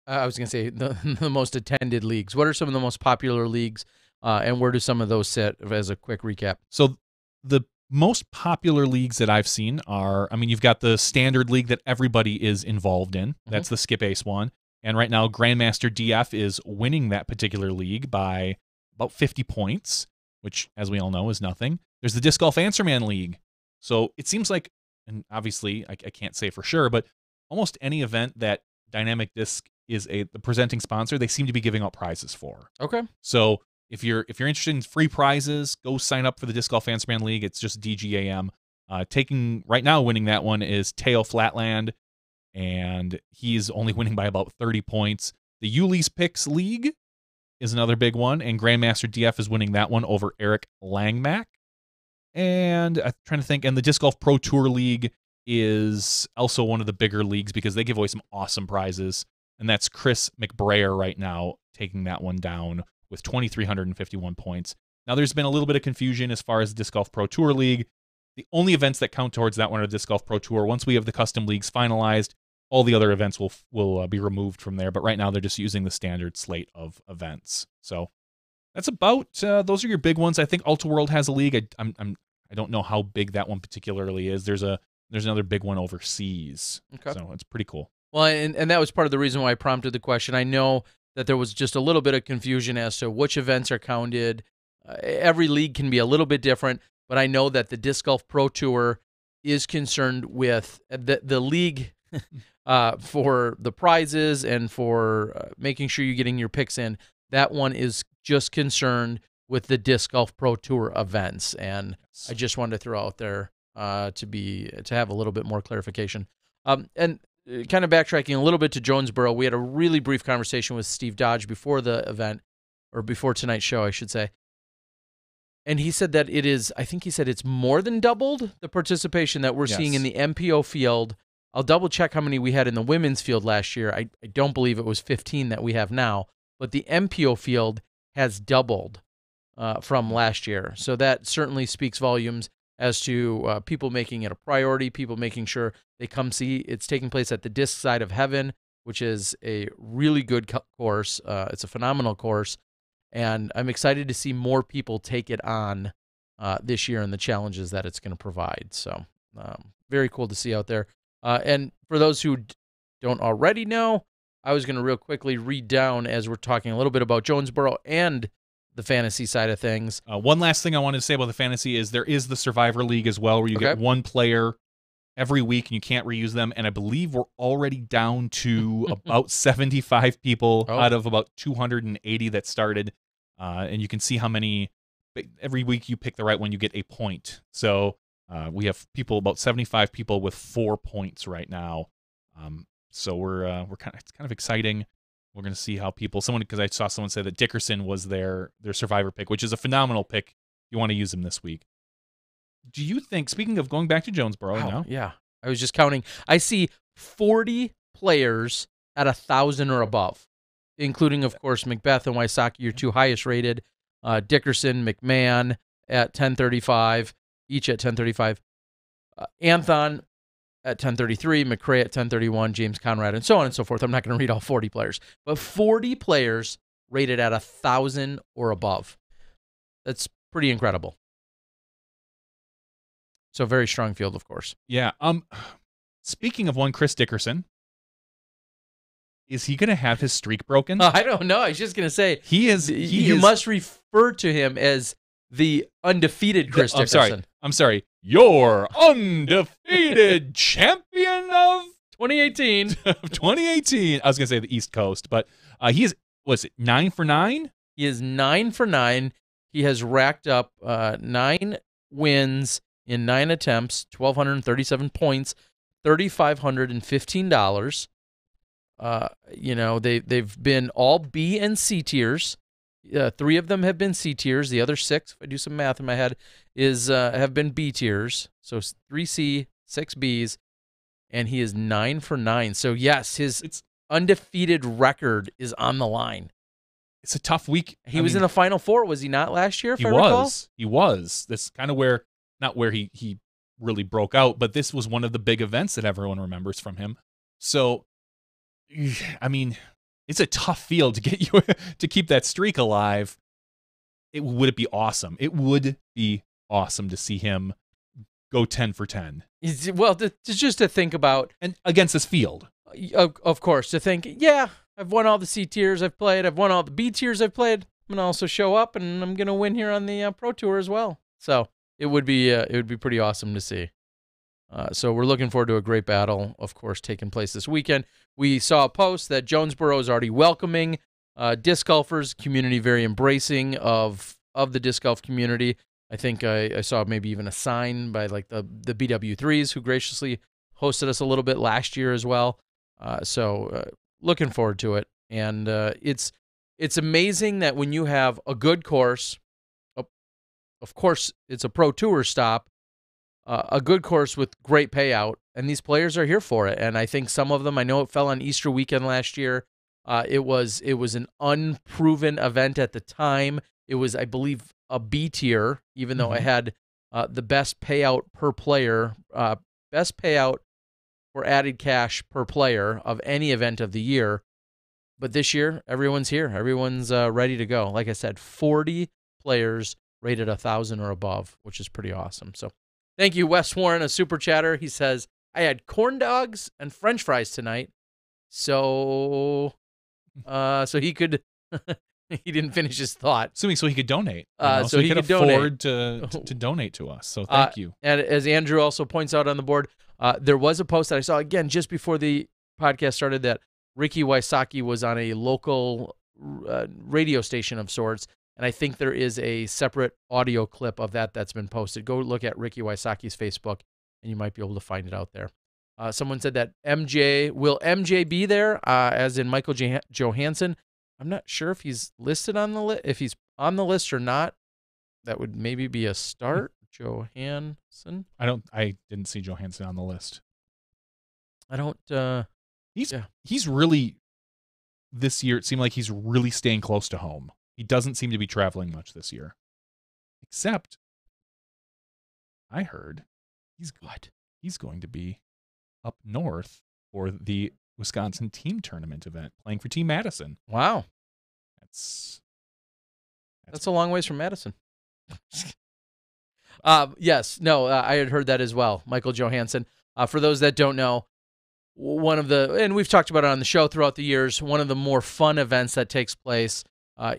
I was going to say, the most attended leagues? What are some of the most popular leagues? And where do some of those sit, as a quick recap? So the most popular leagues that I've seen are, you've got the standard league that everybody is involved in. That's the Skip Ace one. And right now, Grandmaster DF is winning that particular league by about 50 points, which, as we all know, is nothing. There's the Disc Golf Answer Man League. So it seems like, and obviously I can't say for sure, but almost any event that Dynamic Disc is the presenting sponsor, they seem to be giving out prizes for. Okay. So if you're interested in free prizes, go sign up for the Disc Golf Answer Man League. It's just DGAM. Winning that one is Teo Flatland, and he's only winning by about 30 points. The Yuli's Picks League is another big one, and Grandmaster DF is winning that one over Eric Langmack. And I'm trying to think, and the Disc Golf Pro Tour League is also one of the bigger leagues because they give away some awesome prizes, and that's Chris McBrayer right now taking that one down with 2,351 points. Now, there's been a little bit of confusion as far as the Disc Golf Pro Tour League. The only events that count towards that one are Disc Golf Pro Tour. Once we have the custom leagues finalized, all the other events will be removed from there. But right now, they're just using the standard slate of events. So that's about those are your big ones. I think Ultra World has a league. I don't know how big that one particularly is. There's another big one overseas. Okay. So it's pretty cool. Well, and that was part of the reason why I prompted the question. I know that there was just a little bit of confusion as to which events are counted. Every league can be a little bit different, but I know that the Disc Golf Pro Tour is concerned with the league. for the prizes and for making sure you're getting your picks in. That one is just concerned with the Disc Golf Pro Tour events, and I just wanted to throw out there to have a little bit more clarification. And kind of backtracking a little bit to Jonesboro, we had a really brief conversation with Steve Dodge before the event, or before tonight's show, I should say. And he said that I think he said it's more than doubled the participation that we're seeing in the MPO field. I'll double check how many we had in the women's field last year. I don't believe it was 15 that we have now, but the MPO field has doubled from last year. So that certainly speaks volumes as to people making it a priority, people making sure they come see. It's taking place at the Disc Side of Heaven, which is a really good course. It's a phenomenal course, and I'm excited to see more people take it on this year and the challenges that it's going to provide. So very cool to see out there. And for those who don't already know, I was going to real quickly read down as we're talking a little bit about Jonesboro and the fantasy side of things. One last thing I wanted to say about the fantasy is there is the Survivor League as well, where you get one player every week and you can't reuse them. And I believe we're already down to about 75 people out of about 280 that started. And you can see how many every week you pick the right one, you get a point. So we have about 75 people with 4 points right now. So it's kind of exciting. We're going to see how because I saw someone say that Dickerson was their survivor pick, which is a phenomenal pick. You want to use him this week. Do you think, speaking of going back to Jonesboro now? Yeah, I was just counting. I see 40 players at 1,000 or above, including, of course, Macbeth and Wysocki, your two highest rated. Dickerson, McMahon at 1035, each at 1035. Anthon at 1033, McCray at 1031, James Conrad, and so on and so forth. I'm not going to read all 40 players, but 40 players rated at 1,000 or above. That's pretty incredible. So very strong field, of course. Yeah. Speaking of one, Chris Dickerson, is he going to have his streak broken? I don't know. I was just going to say you must refer to him as the undefeated Chris Dickerson. I'm sorry. Your undefeated champion of 2018. 2018. I was going to say the East Coast, but he is, 9 for 9? He is 9 for 9. He has racked up 9 wins in 9 attempts, 1,237 points, $3,515. They've been all B and C tiers. 3 of them have been C tiers. The other 6, if I do some math in my head, have been B tiers. So 3 C, 6 Bs, and he is 9 for 9. So yes, his undefeated record is on the line. It's a tough week. He was in the Final Four, was he not last year? If I recall? He was. That's kind of not where he really broke out, but this was one of the big events that everyone remembers from him. So, I mean, it's a tough field to get you to keep that streak alive. Would it be awesome? It would be awesome to see him go 10 for 10. Well, just to think about, and against this field, of course, to think, yeah, I've won all the C tiers I've played, I've won all the B tiers I've played. I'm gonna also show up, and I'm gonna win here on the Pro Tour as well. So it would be pretty awesome to see. So we're looking forward to a great battle, of course, taking place this weekend. We saw a post that Jonesboro is already welcoming disc golfers, community very embracing of the disc golf community. I think I saw maybe even a sign by like the BW3s who graciously hosted us a little bit last year as well. So looking forward to it. And it's amazing that when you have a good course, of course, it's a Pro Tour stop, a good course with great payout, and these players are here for it. And I think some of them, I know it fell on Easter weekend last year. It was an unproven event at the time. It was, I believe, a B tier, even though I had the best payout per player, best payout for added cash per player of any event of the year. But this year, everyone's here. Everyone's ready to go. Like I said, 40 players rated 1,000 or above, which is pretty awesome. So thank you, Wes Warren, a super chatter. He says, I had corn dogs and French fries tonight. So he could, he didn't finish his thought. So he could donate. So he could afford to donate to us. So thank you. And as Andrew also points out on the board, There was a post that I saw, again, just before the podcast started, that Ricky Wysocki was on a local radio station of sorts, and I think there is a separate audio clip of that that's been posted. Go look at Ricky Wysocki's Facebook, and you might be able to find it out there. Someone said that will MJ be there, as in Michael Johansson? I'm not sure if he's listed on the list, if he's on the list or not. That would maybe be a start. Johansson. I didn't see Johansson on the list. I don't. He's really, this year it seemed like he's really staying close to home. He doesn't seem to be traveling much this year. Except, I heard he's going to be up north for the Wisconsin team tournament event, playing for Team Madison. Wow. That's a long ways from Madison. Yes. No, I had heard that as well. Michael Johansson. For those that don't know, and we've talked about it on the show throughout the years, one of the more fun events that takes place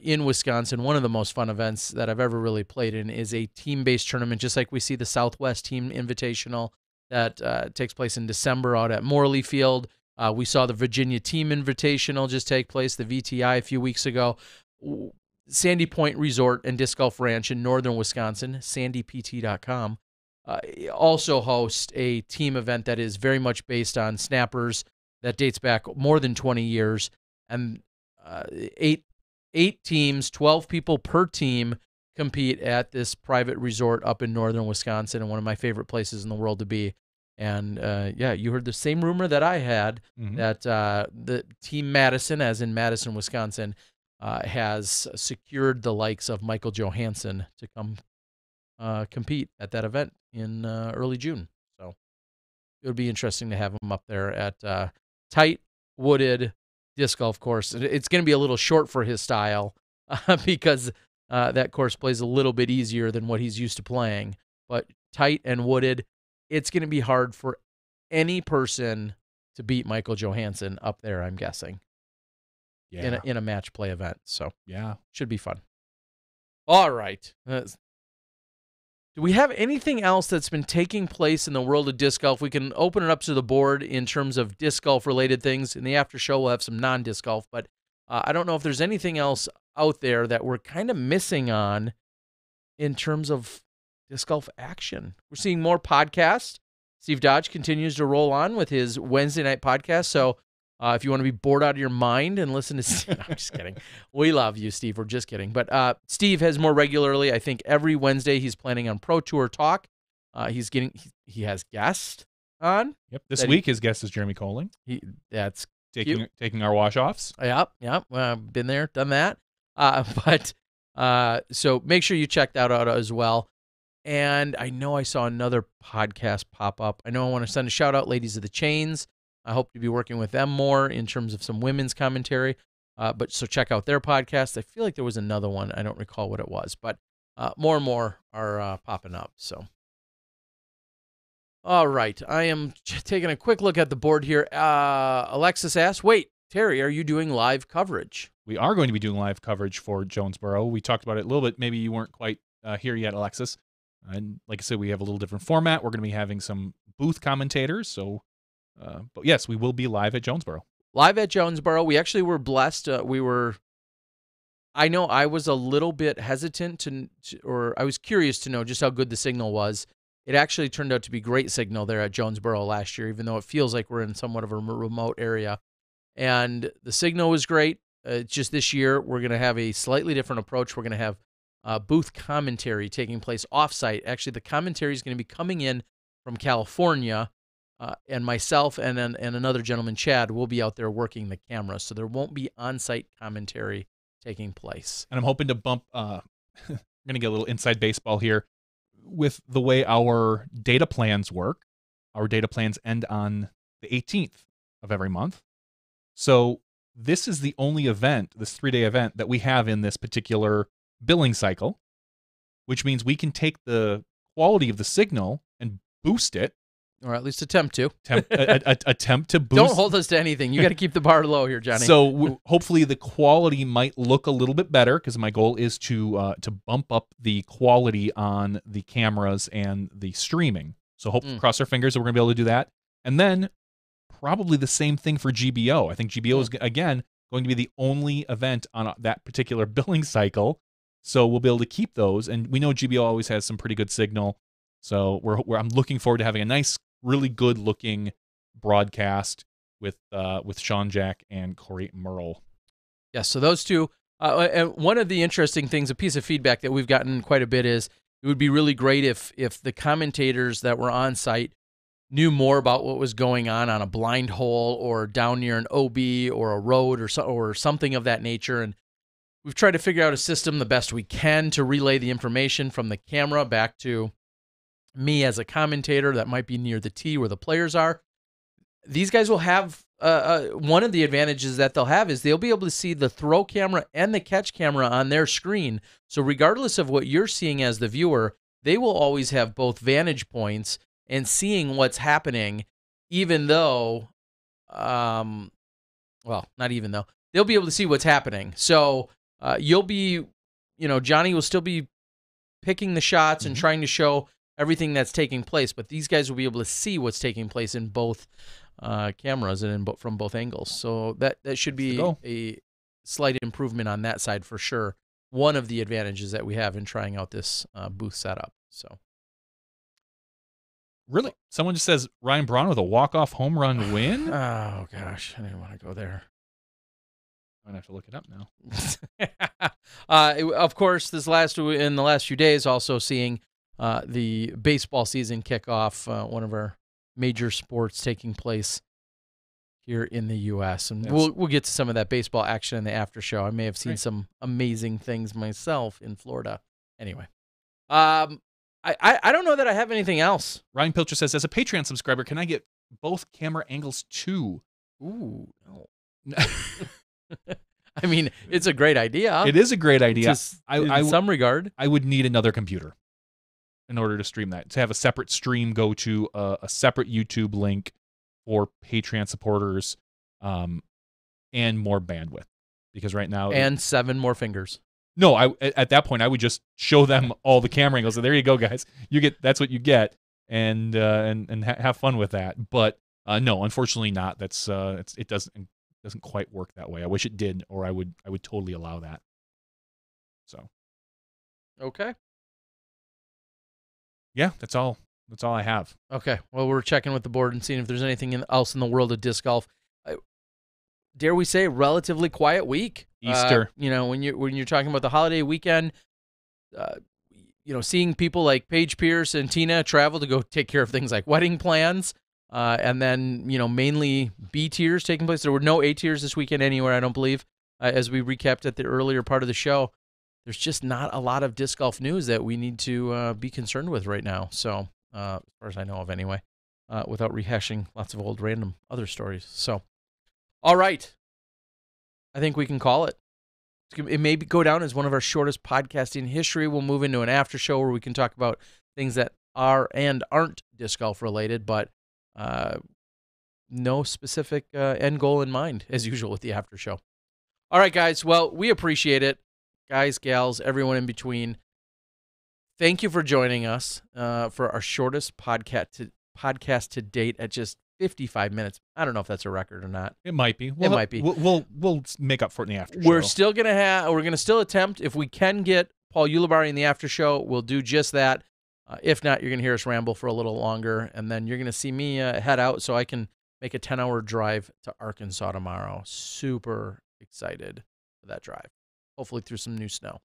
in Wisconsin, one of the most fun events that I've ever really played in, is a team-based tournament, just like we see the Southwest Team Invitational that takes place in December out at Morley Field. We saw the Virginia Team Invitational just take place, the VTI, a few weeks ago. Sandy Point Resort and Disc Golf Ranch in northern Wisconsin, sandypt.com, also hosts a team event that is very much based on snappers that dates back more than 20 years. And eight teams, 12 people per team, compete at this private resort up in northern Wisconsin, and one of my favorite places in the world to be. And you heard the same rumor that I had, that the Team Madison, as in Madison, Wisconsin, has secured the likes of Michael Johansson to come compete at that event in early June. So it would be interesting to have him up there at tight, wooded disc golf course. It's going to be a little short for his style because that course plays a little bit easier than what he's used to playing. But tight and wooded, it's going to be hard for any person to beat Michael Johansson up there, I'm guessing. Yeah. In a match play event. So yeah, should be fun. All right. Do we have anything else that's been taking place in the world of disc golf? We can open it up to the board in terms of disc golf related things. In the after show, we'll have some non-disc golf, but I don't know if there's anything else out there that we're kind of missing on in terms of disc golf action. We're seeing more podcasts. Steve Dodge continues to roll on with his Wednesday night podcast. So if you want to be bored out of your mind and listen to no, I'm just kidding. We love you, Steve. We're just kidding. But Steve has more regularly, I think every Wednesday he's planning on Pro Tour Talk. He has guests on. Yep. This week his guest is Jeremy Colling. That's taking our wash-offs. Yep. Been there, done that. So make sure you check that out as well. And I know I saw another podcast pop up. I know I want to send a shout out, Ladies of the Chains. I hope to be working with them more in terms of some women's commentary. So check out their podcast. I feel like there was another one. I don't recall what it was, but more and more are popping up. So, all right. I am taking a quick look at the board here. Alexis asks, wait, Terry, are you doing live coverage? We are going to be doing live coverage for Jonesboro. We talked about it a little bit. Maybe you weren't quite here yet, Alexis. And like I said, we have a little different format. We're going to be having some booth commentators. So, but yes, we will be live at Jonesboro. Live at Jonesboro. We actually were blessed. I know I was a little bit hesitant or I was curious to know just how good the signal was. It actually turned out to be great signal there at Jonesboro last year, even though it feels like we're in somewhat of a remote area. And the signal was great. Just this year, we're going to have a slightly different approach. We're going to have booth commentary taking place off-site. Actually, the commentary is going to be coming in from California, and myself and another gentleman, Chad, will be out there working the camera. So there won't be on-site commentary taking place. And I'm hoping to bump, I'm going to get a little inside baseball here. With the way our data plans work, our data plans end on the 18th of every month. So this is the only event, this 3-day event, that we have in this particular billing cycle, which means we can take the quality of the signal and boost it. Or at least attempt to. Attempt to boost. Don't hold us to anything. You got to keep the bar low here, Johnny. So hopefully the quality might look a little bit better, because my goal is to bump up the quality on the cameras and the streaming. So hope cross our fingers that we're going to be able to do that. And then probably the same thing for GBO. I think GBO is, again, going to be the only event on that particular billing cycle. So we'll be able to keep those. And we know GBO always has some pretty good signal. So I'm looking forward to having a nice, really good looking broadcast with Sean Jack and Corey Merle. Yes, so those two. And one of the interesting things, a piece of feedback that we've gotten quite a bit is it would be really great if the commentators that were on site knew more about what was going on a blind hole or down near an OB or a road or something of that nature. And we've tried to figure out a system the best we can to relay the information from the camera back to me as a commentator that might be near the tee where the players are. These guys will have one of the advantages that they'll have is they'll be able to see the throw camera and the catch camera on their screen. So regardless of what you're seeing as the viewer, they will always have both vantage points and seeing what's happening, even though, well, not even though, they'll be able to see what's happening. So you'll be, Johnny will still be picking the shots and trying to show everything that's taking place, but these guys will be able to see what's taking place in both cameras and from both angles. So that should be a slight improvement on that side for sure. One of the advantages that we have in trying out this booth setup. So. Really? Someone just says Ryan Braun with a walk-off home run win? Oh, gosh. I didn't want to go there. I'm going to have to look it up now. Of course, in the last few days, also seeing the baseball season kick off, one of our major sports taking place here in the U.S. And we'll get to some of that baseball action in the after show. I may have seen some amazing things myself in Florida. Anyway. I don't know that I have anything else. Ryan Pilcher says, as a Patreon subscriber, can I get both camera angles too? Ooh, no. I mean, it's a great idea. It is a great idea. In some regard. I would need another computer in order to stream that. To have a separate stream go to a separate YouTube link for Patreon supporters and more bandwidth. Because right now... And 7 more fingers. No, at that point I would just show them all the camera angles. So there you go, guys. That's what you get, and have fun with that. But no, unfortunately not. It doesn't quite work that way. I wish it did, or I would totally allow that. So, okay. Yeah, that's all I have. Okay. Well, we're checking with the board and seeing if there's anything else in the world of disc golf. Dare we say, relatively quiet week. Easter. When you're talking about the holiday weekend, seeing people like Paige Pierce and Tina travel to go take care of things like wedding plans, and then mainly B tiers taking place. There were no A tiers this weekend anywhere, I don't believe. As we recapped at the earlier part of the show, there's just not a lot of disc golf news that we need to be concerned with right now. So, as far as I know of, anyway, without rehashing lots of old random other stories. So. All right. I think we can call it. It may go down as one of our shortest podcasts in history. We'll move into an after show where we can talk about things that are and aren't disc golf related, but no specific end goal in mind, as usual with the after show. All right, guys. Well, we appreciate it. Guys, gals, everyone in between. Thank you for joining us for our shortest podcast to date at just 55 minutes. I don't know if that's a record or not. It might be. It might be. We'll make up for it in the after show. We're gonna still attempt, if we can get Paul Ulibarri in the after show, we'll do just that. If not, you're gonna hear us ramble for a little longer, and then you're gonna see me head out so I can make a 10-hour drive to Arkansas tomorrow. Super excited for that drive. Hopefully through some new snow.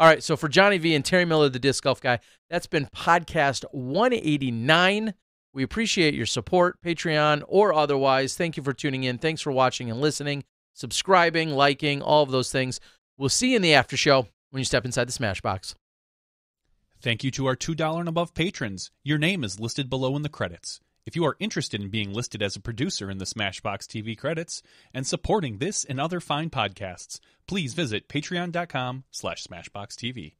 All right, so for Johnny V and Terry Miller, the Disc Golf Guy, that's been podcast 189. We appreciate your support, Patreon or otherwise. Thank you for tuning in. Thanks for watching and listening, subscribing, liking, all of those things. We'll see you in the after show when you step inside the Smashbox. Thank you to our $2 and above patrons. Your name is listed below in the credits. If you are interested in being listed as a producer in the SmashBoxxTV credits and supporting this and other fine podcasts, please visit patreon.com/SmashBoxxTV.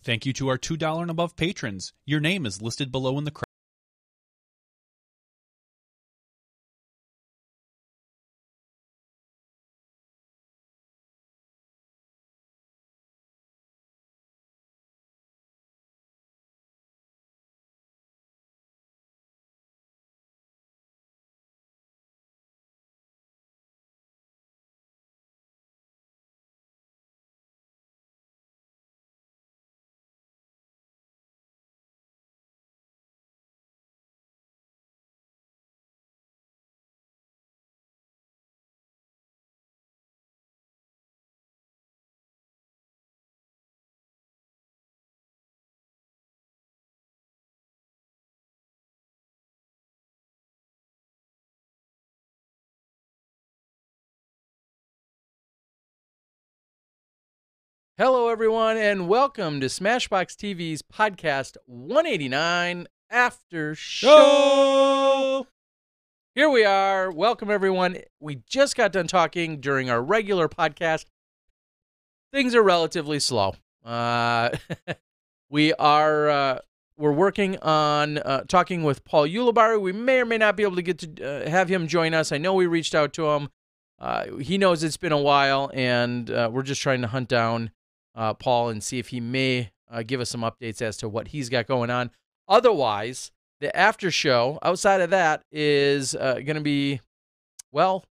Thank you to our $2 and above patrons. Your name is listed below in the credits. Hello, everyone, and welcome to SmashBoxxTV's podcast 189 After Show. Here we are. Welcome, everyone. We just got done talking during our regular podcast. Things are relatively slow. We're working on talking with Paul Ulibarri. We may or may not be able to get to have him join us. I know we reached out to him. He knows it's been a while, and we're just trying to hunt down Paul and see if he may give us some updates as to what he's got going on. Otherwise, the after show outside of that is going to be, well,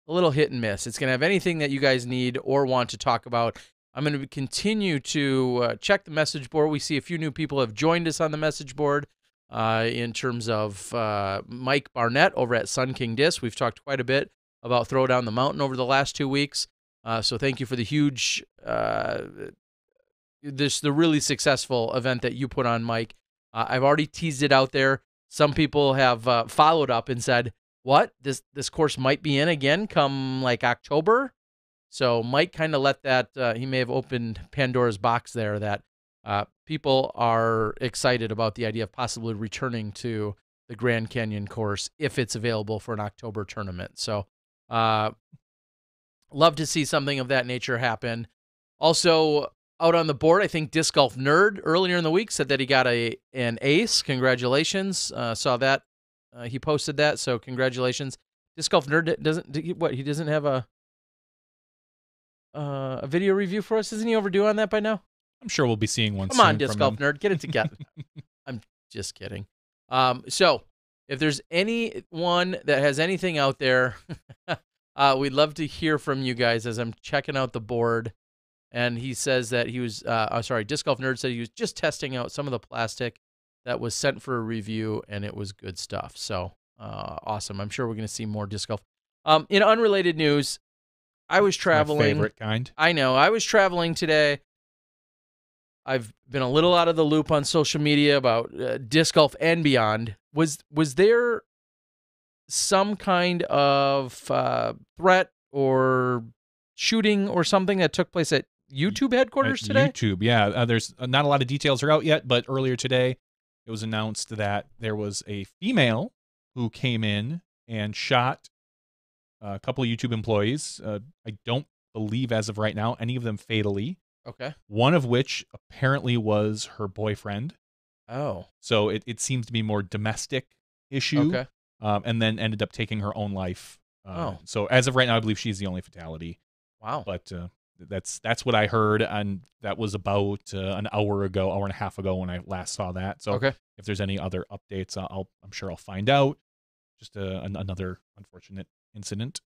a little hit and miss. It's going to have anything that you guys need or want to talk about. I'm going to continue to check the message board. We see a few new people have joined us on the message board in terms of Mike Barnett over at Sun King Disc. We've talked quite a bit about Throw Down the Mountain over the last 2 weeks. So thank you for the huge, the really successful event that you put on, Mike. I've already teased it out there. Some people have followed up and said, what? This course might be in again come like October? So Mike kind of let that, he may have opened Pandora's box there, that people are excited about the idea of possibly returning to the Grand Canyon course if it's available for an October tournament. So love to see something of that nature happen. Also, out on the board, I think Disc Golf Nerd earlier in the week said that he got an ace. Congratulations. Saw that. He posted that, so congratulations. Disc Golf Nerd he doesn't have a video review for us? Isn't he overdue on that by now? I'm sure we'll be seeing one soon. Come on, Disc Golf Nerd, get it together. I'm just kidding. So if there's anyone that has anything out there, we'd love to hear from you guys as I'm checking out the board. And he says that he was, Disc Golf Nerd said he was just testing out some of the plastic that was sent for a review, and it was good stuff. So awesome. I'm sure we're going to see more disc golf. In unrelated news, I was traveling. My favorite kind. I know. I was traveling today. I've been a little out of the loop on social media about disc golf and beyond. Was there some kind of threat or shooting or something that took place at YouTube headquarters today? YouTube, yeah. There's not a lot of details are out yet, but earlier today it was announced that there was a female who came in and shot a couple of YouTube employees. I don't believe as of right now any of them fatally. Okay. One of which apparently was her boyfriend. Oh. So it seems to be more domestic issue. Okay. And then ended up taking her own life. Oh. So as of right now, I believe she's the only fatality. Wow. But that's what I heard, and that was about an hour and a half ago when I last saw that. So okay. If there's any other updates, I'm sure I'll find out. Just another unfortunate incident.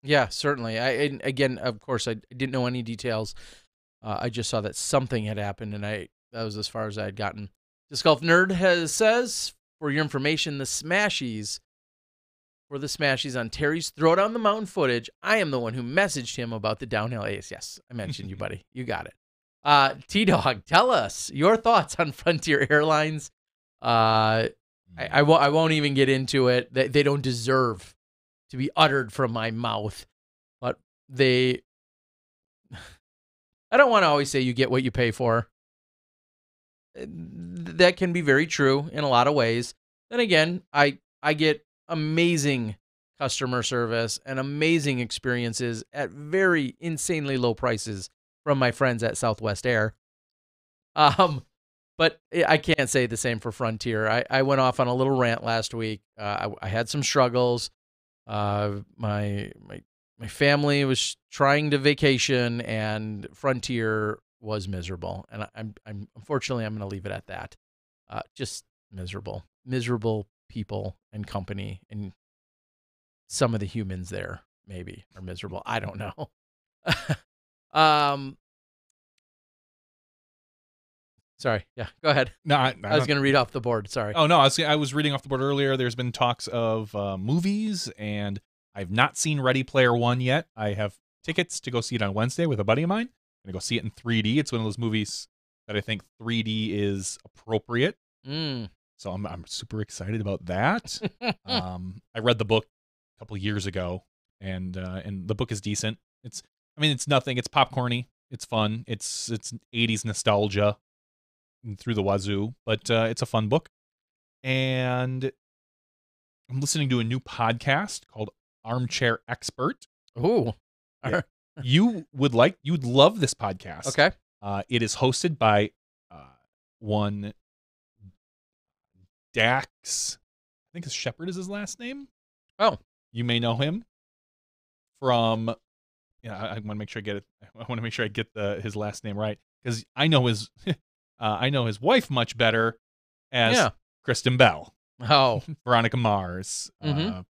Yeah, certainly. Again, of course, I didn't know any details. I just saw that something had happened, and that was as far as I had gotten. Disc Golf Nerd says, for your information, the Smashies on Terry's Throw Down the Mountain footage, I am the one who messaged him about the downhill ace. Yes, I mentioned you, buddy. You got it. T-Dog, tell us your thoughts on Frontier Airlines. I won't even get into it. They don't deserve to be uttered from my mouth, but I don't want to always say you get what you pay for. That can be very true in a lot of ways. Then again, I get amazing customer service and amazing experiences at very insanely low prices from my friends at Southwest Air. But I can't say the same for Frontier. I went off on a little rant last week. I had some struggles. My family was trying to vacation, and Frontier was miserable. And I'm unfortunately I'm going to leave it at that. Just miserable people and company, and some of the humans there maybe are miserable. I don't know. Sorry. Yeah, go ahead. No, I was going to read off the board. Sorry. Oh, no, I was reading off the board earlier. There's been talks of movies, and I've not seen Ready Player One yet. I have tickets to go see it on Wednesday with a buddy of mine. I'm going to go see it in 3D. It's one of those movies that I think 3D is appropriate. So I'm super excited about that. I read the book a couple years ago, and the book is decent. It's nothing. It's popcorny. It's fun. It's 80s nostalgia through the wazoo, but it's a fun book. And I'm listening to a new podcast called Armchair Expert. Ooh. Yeah. You'd love this podcast. Okay. It is hosted by one Dax, I think his Shepherd is his last name. Oh. You may know him from, I want to make sure I get it. I want to make sure I get his last name right, because I know his wife much better as Kristen Bell. Oh. Veronica Mars. The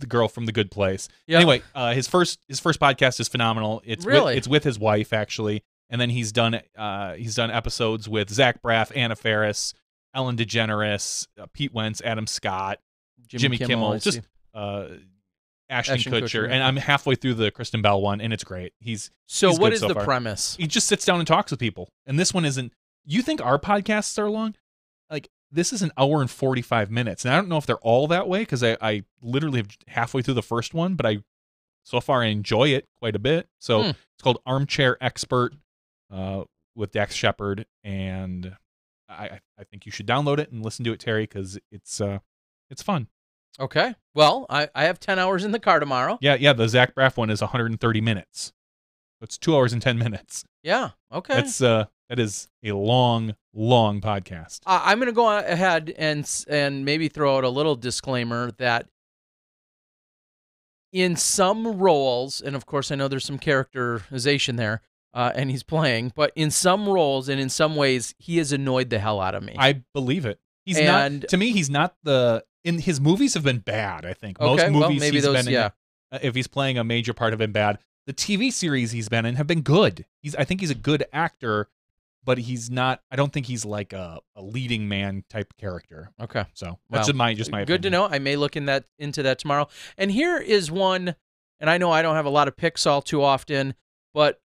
girl from The Good Place. Yep. Anyway, his first podcast is phenomenal. It's really? It's with his wife, actually, and then he's done episodes with Zach Braff, Anna Faris, Ellen DeGeneres, Pete Wentz, Adam Scott, Jimmy Kimmel, just Ashton Kutcher, and I'm halfway through the Kristen Bell one, and it's great. What is the premise? He just sits down and talks with people, and this one isn't. You think our podcasts are long? Like, this is an hour and 45 minutes, and I don't know if they're all that way, because I literally have halfway through the first one, but so far I enjoy it quite a bit. So it's called Armchair Expert with Dax Shepard, and I think you should download it and listen to it, Terry, because it's fun. Okay. Well, I have 10 hours in the car tomorrow. Yeah. The Zach Braff one is 130 minutes. So it's 2 hours and 10 minutes. Yeah. Okay. That is a long podcast. I'm going to go ahead and maybe throw out a little disclaimer that in some roles, and of course I know there's some characterization there, and he's playing, but in some roles and in some ways, he has annoyed the hell out of me. I believe it. He's not in his movies have been bad, I think. Most movies maybe he's those, been in, if he's playing a major part, have been bad. The TV series he's been in have been good. I think he's a good actor, but he's not. I don't think he's like a leading man type character. Okay, so that's just my opinion. Good to know. I may look into that tomorrow. And here is one, and I know I don't have a lot of picks all too often, but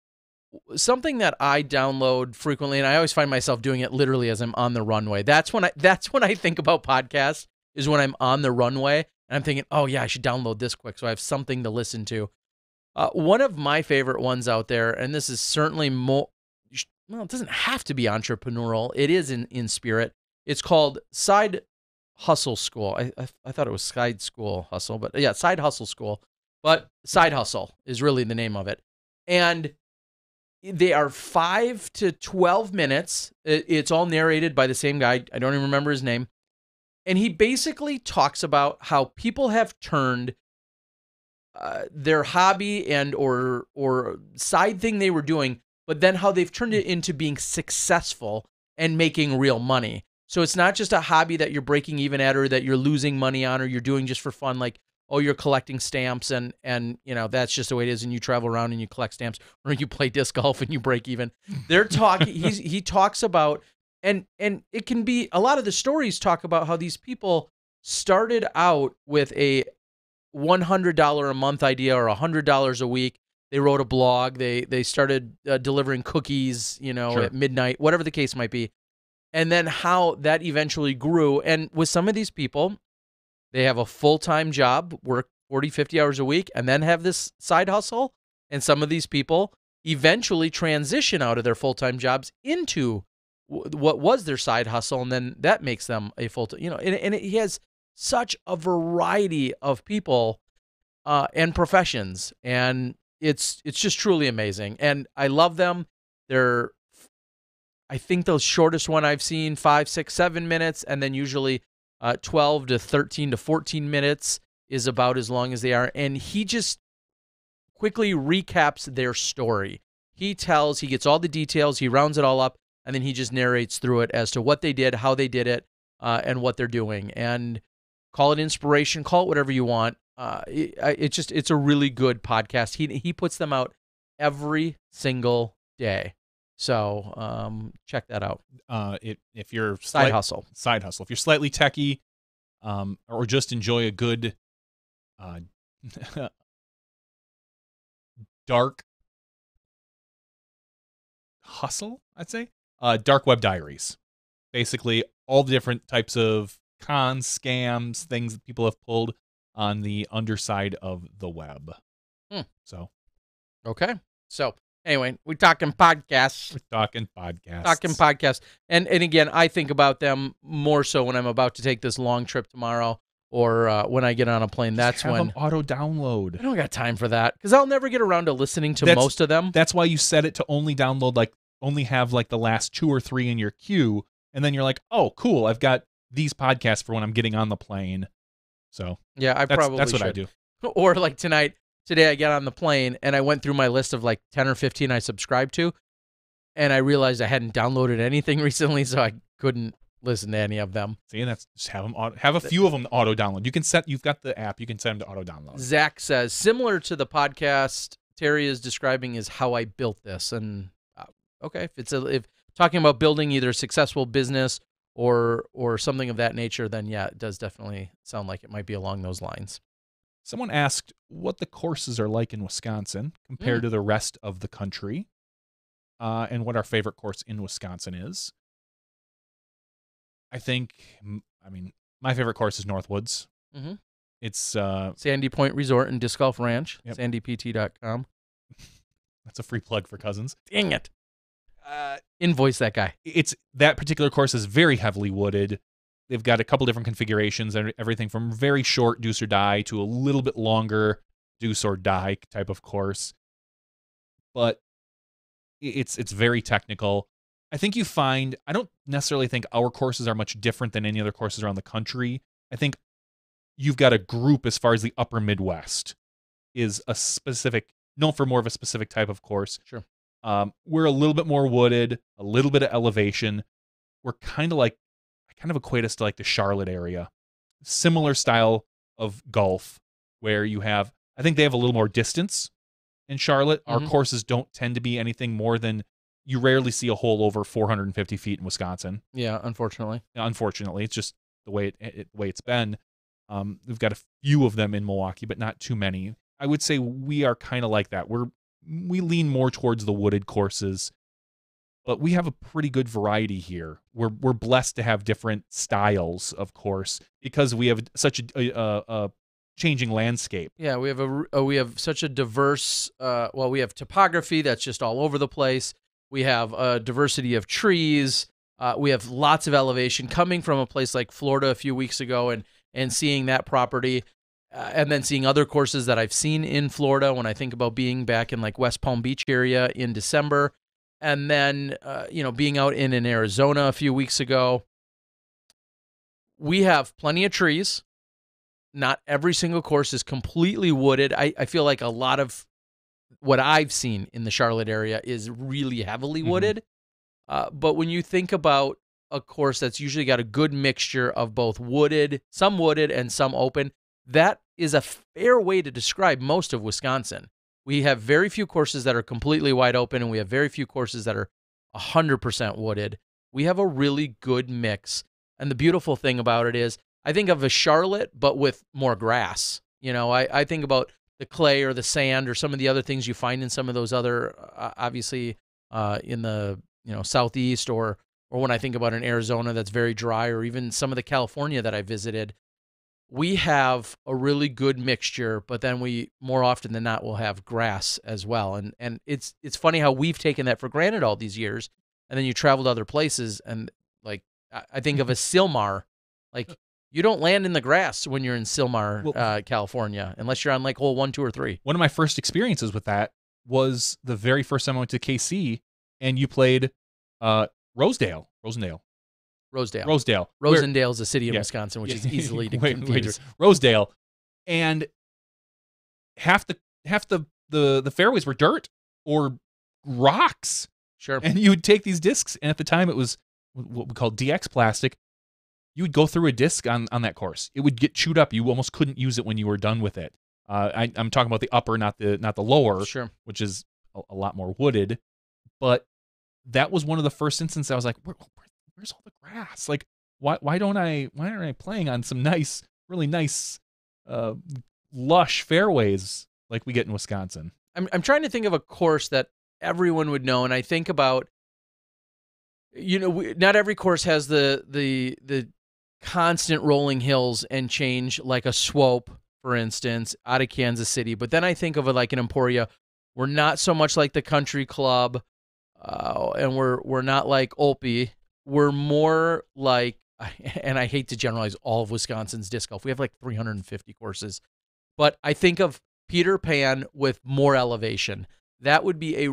something that I download frequently, and I always find myself doing it literally as I'm on the runway. That's when I think about podcasts, is when I'm on the runway and I'm thinking, oh yeah, I should download this quick so I have something to listen to. One of my favorite ones out there, and this is certainly more, well, it doesn't have to be entrepreneurial. It is in spirit. It's called Side Hustle School. I thought it was Side School Hustle, but yeah, Side Hustle School. But Side Hustle is really the name of it. And they are 5 to 12 minutes. It's all narrated by the same guy. I don't even remember his name. And he basically talks about how people have turned their hobby and or side thing they were doing, but then how they've turned it into being successful and making real money. So it's not just a hobby that you're breaking even at, or that you're losing money on, or you're doing just for fun, like, oh, you're collecting stamps and that's just the way it is, and you travel around and you collect stamps, or you play disc golf and you break even. They're talking he talks about, and it can be, a lot of the stories talk about how these people started out with a $100 a month idea or $100 a week. They wrote a blog. They started delivering cookies, Sure. at midnight, whatever the case might be. And then how that eventually grew. And with some of these people, they have a full-time job, work 40, 50 hours a week, and then have this side hustle. And some of these people eventually transition out of their full-time jobs into what was their side hustle, and then that makes them a full-time, and he has such a variety of people and professions, and it's just truly amazing. And I love them. I think the shortest one I've seen 5, 6, 7 minutes, and then usually 12 to 13 to 14 minutes is about as long as they are. And he just quickly recaps their story. He gets all the details, he rounds it all up, and then he just narrates through it as to what they did, how they did it, and what they're doing. And call it inspiration, call it whatever you want. It's a really good podcast. He puts them out every single day. So check that out. If you're side hustle. If you're slightly techie, or just enjoy a good dark hustle, I'd say. Dark web diaries. Basically, all the different types of cons, scams, things that people have pulled on the underside of the web. So, okay. So, anyway, we're talking podcasts. And again, I think about them more so when I'm about to take this long trip tomorrow, or when I get on a plane. That's when them auto download. I don't got time for that because I'll never get around to listening to most of them. That's why you set it to only download, like only have like the last 2 or 3 in your queue, and then you're like, oh, cool, I've got these podcasts for when I'm getting on the plane. So yeah, that's what I do. Or like today I got on the plane and I went through my list of like 10 or 15 I subscribed to, and I realized I hadn't downloaded anything recently, so I couldn't listen to any of them. See, that's just have a few of them auto download. You've got the app, you can set them to auto download. Zach says, similar to the podcast Terry is describing is how I built this. And okay, if talking about building either a successful business or something of that nature, then yeah, it does definitely sound like it might be along those lines. Someone asked what the courses are like in Wisconsin compared to the rest of the country, and what our favorite course in Wisconsin is. I mean, my favorite course is Northwoods. Mm-hmm. It's Sandy Point Resort and Disc Golf Ranch, yep. sandypt.com. That's a free plug for Cousins. Dang it. Invoice that guy. That particular course is very heavily wooded. They've got a couple different configurations, everything from very short deuce or die to a little bit longer deuce or die type of course. But it's very technical. I think I don't necessarily think our courses are much different than any other courses around the country. I think you've got a group as far as the upper Midwest is known for more of a specific type of course. Sure. We're a little bit more wooded, a little bit of elevation. We're I kind of equate us to like the Charlotte area. Similar style of golf where I think they have a little more distance in Charlotte. Mm-hmm. Our courses don't tend to be anything more than, you rarely see a hole over 450 feet in Wisconsin. Yeah, unfortunately. It's just the way it's been. We've got a few of them in Milwaukee, but not too many. I would say we are kind of like that. We lean more towards the wooded courses, but we have a pretty good variety here. We're blessed to have different styles, of course, because we have such a changing landscape. Yeah, we have such a diverse. We have topography that's just all over the place. We have a diversity of trees. We have lots of elevation. Coming from a place like Florida a few weeks ago and seeing that property, and then seeing other courses that I've seen in Florida when I think about being back in like West Palm Beach area in December, and then being out in Arizona a few weeks ago. We have plenty of trees. Not every single course is completely wooded. I feel like a lot of what I've seen in the Charlotte area is really heavily wooded. But when you think about a course that's usually got a good mixture of both some wooded and some open, that is a fair way to describe most of Wisconsin. We have very few courses that are completely wide open, and we have very few courses that are 100% wooded. We have a really good mix. And the beautiful thing about it is, I think of a Charlotte, but with more grass. I think about the clay or the sand or some of the other things you find in some of those other, obviously, in the southeast, or when I think about an Arizona that's very dry, or even some of the California that I visited. We have a really good mixture, but then we more often than not will have grass as well. And it's funny how we've taken that for granted all these years. And then you travel to other places, and like I think of a Sylmar, like you don't land in the grass when you're in Sylmar, California, unless you're on like hole 1, 2, or 3. One of my first experiences with that was the very first time I went to KC, and you played Rosedale. Rosendale is a city in Wisconsin, which is easily to confuse. Rosedale, and half the fairways were dirt or rocks. Sure. And you would take these discs, and at the time it was what we call DX plastic. You would go through a disc on that course. It would get chewed up. You almost couldn't use it when you were done with it. I'm talking about the upper, not the lower, sure, which is a lot more wooded. But that was one of the first instances I was like, where's all the grass? Like, why aren't I playing on some really nice, lush fairways like we get in Wisconsin? I'm trying to think of a course that everyone would know, and I think about, not every course has the constant rolling hills and change like a Swope, for instance, out of Kansas City. But then I think of it like an Emporia. We're not so much like the Country Club, and we're not like Opie. We're more like, and I hate to generalize all of Wisconsin's disc golf. We have like 350 courses, but I think of Peter Pan with more elevation. That would be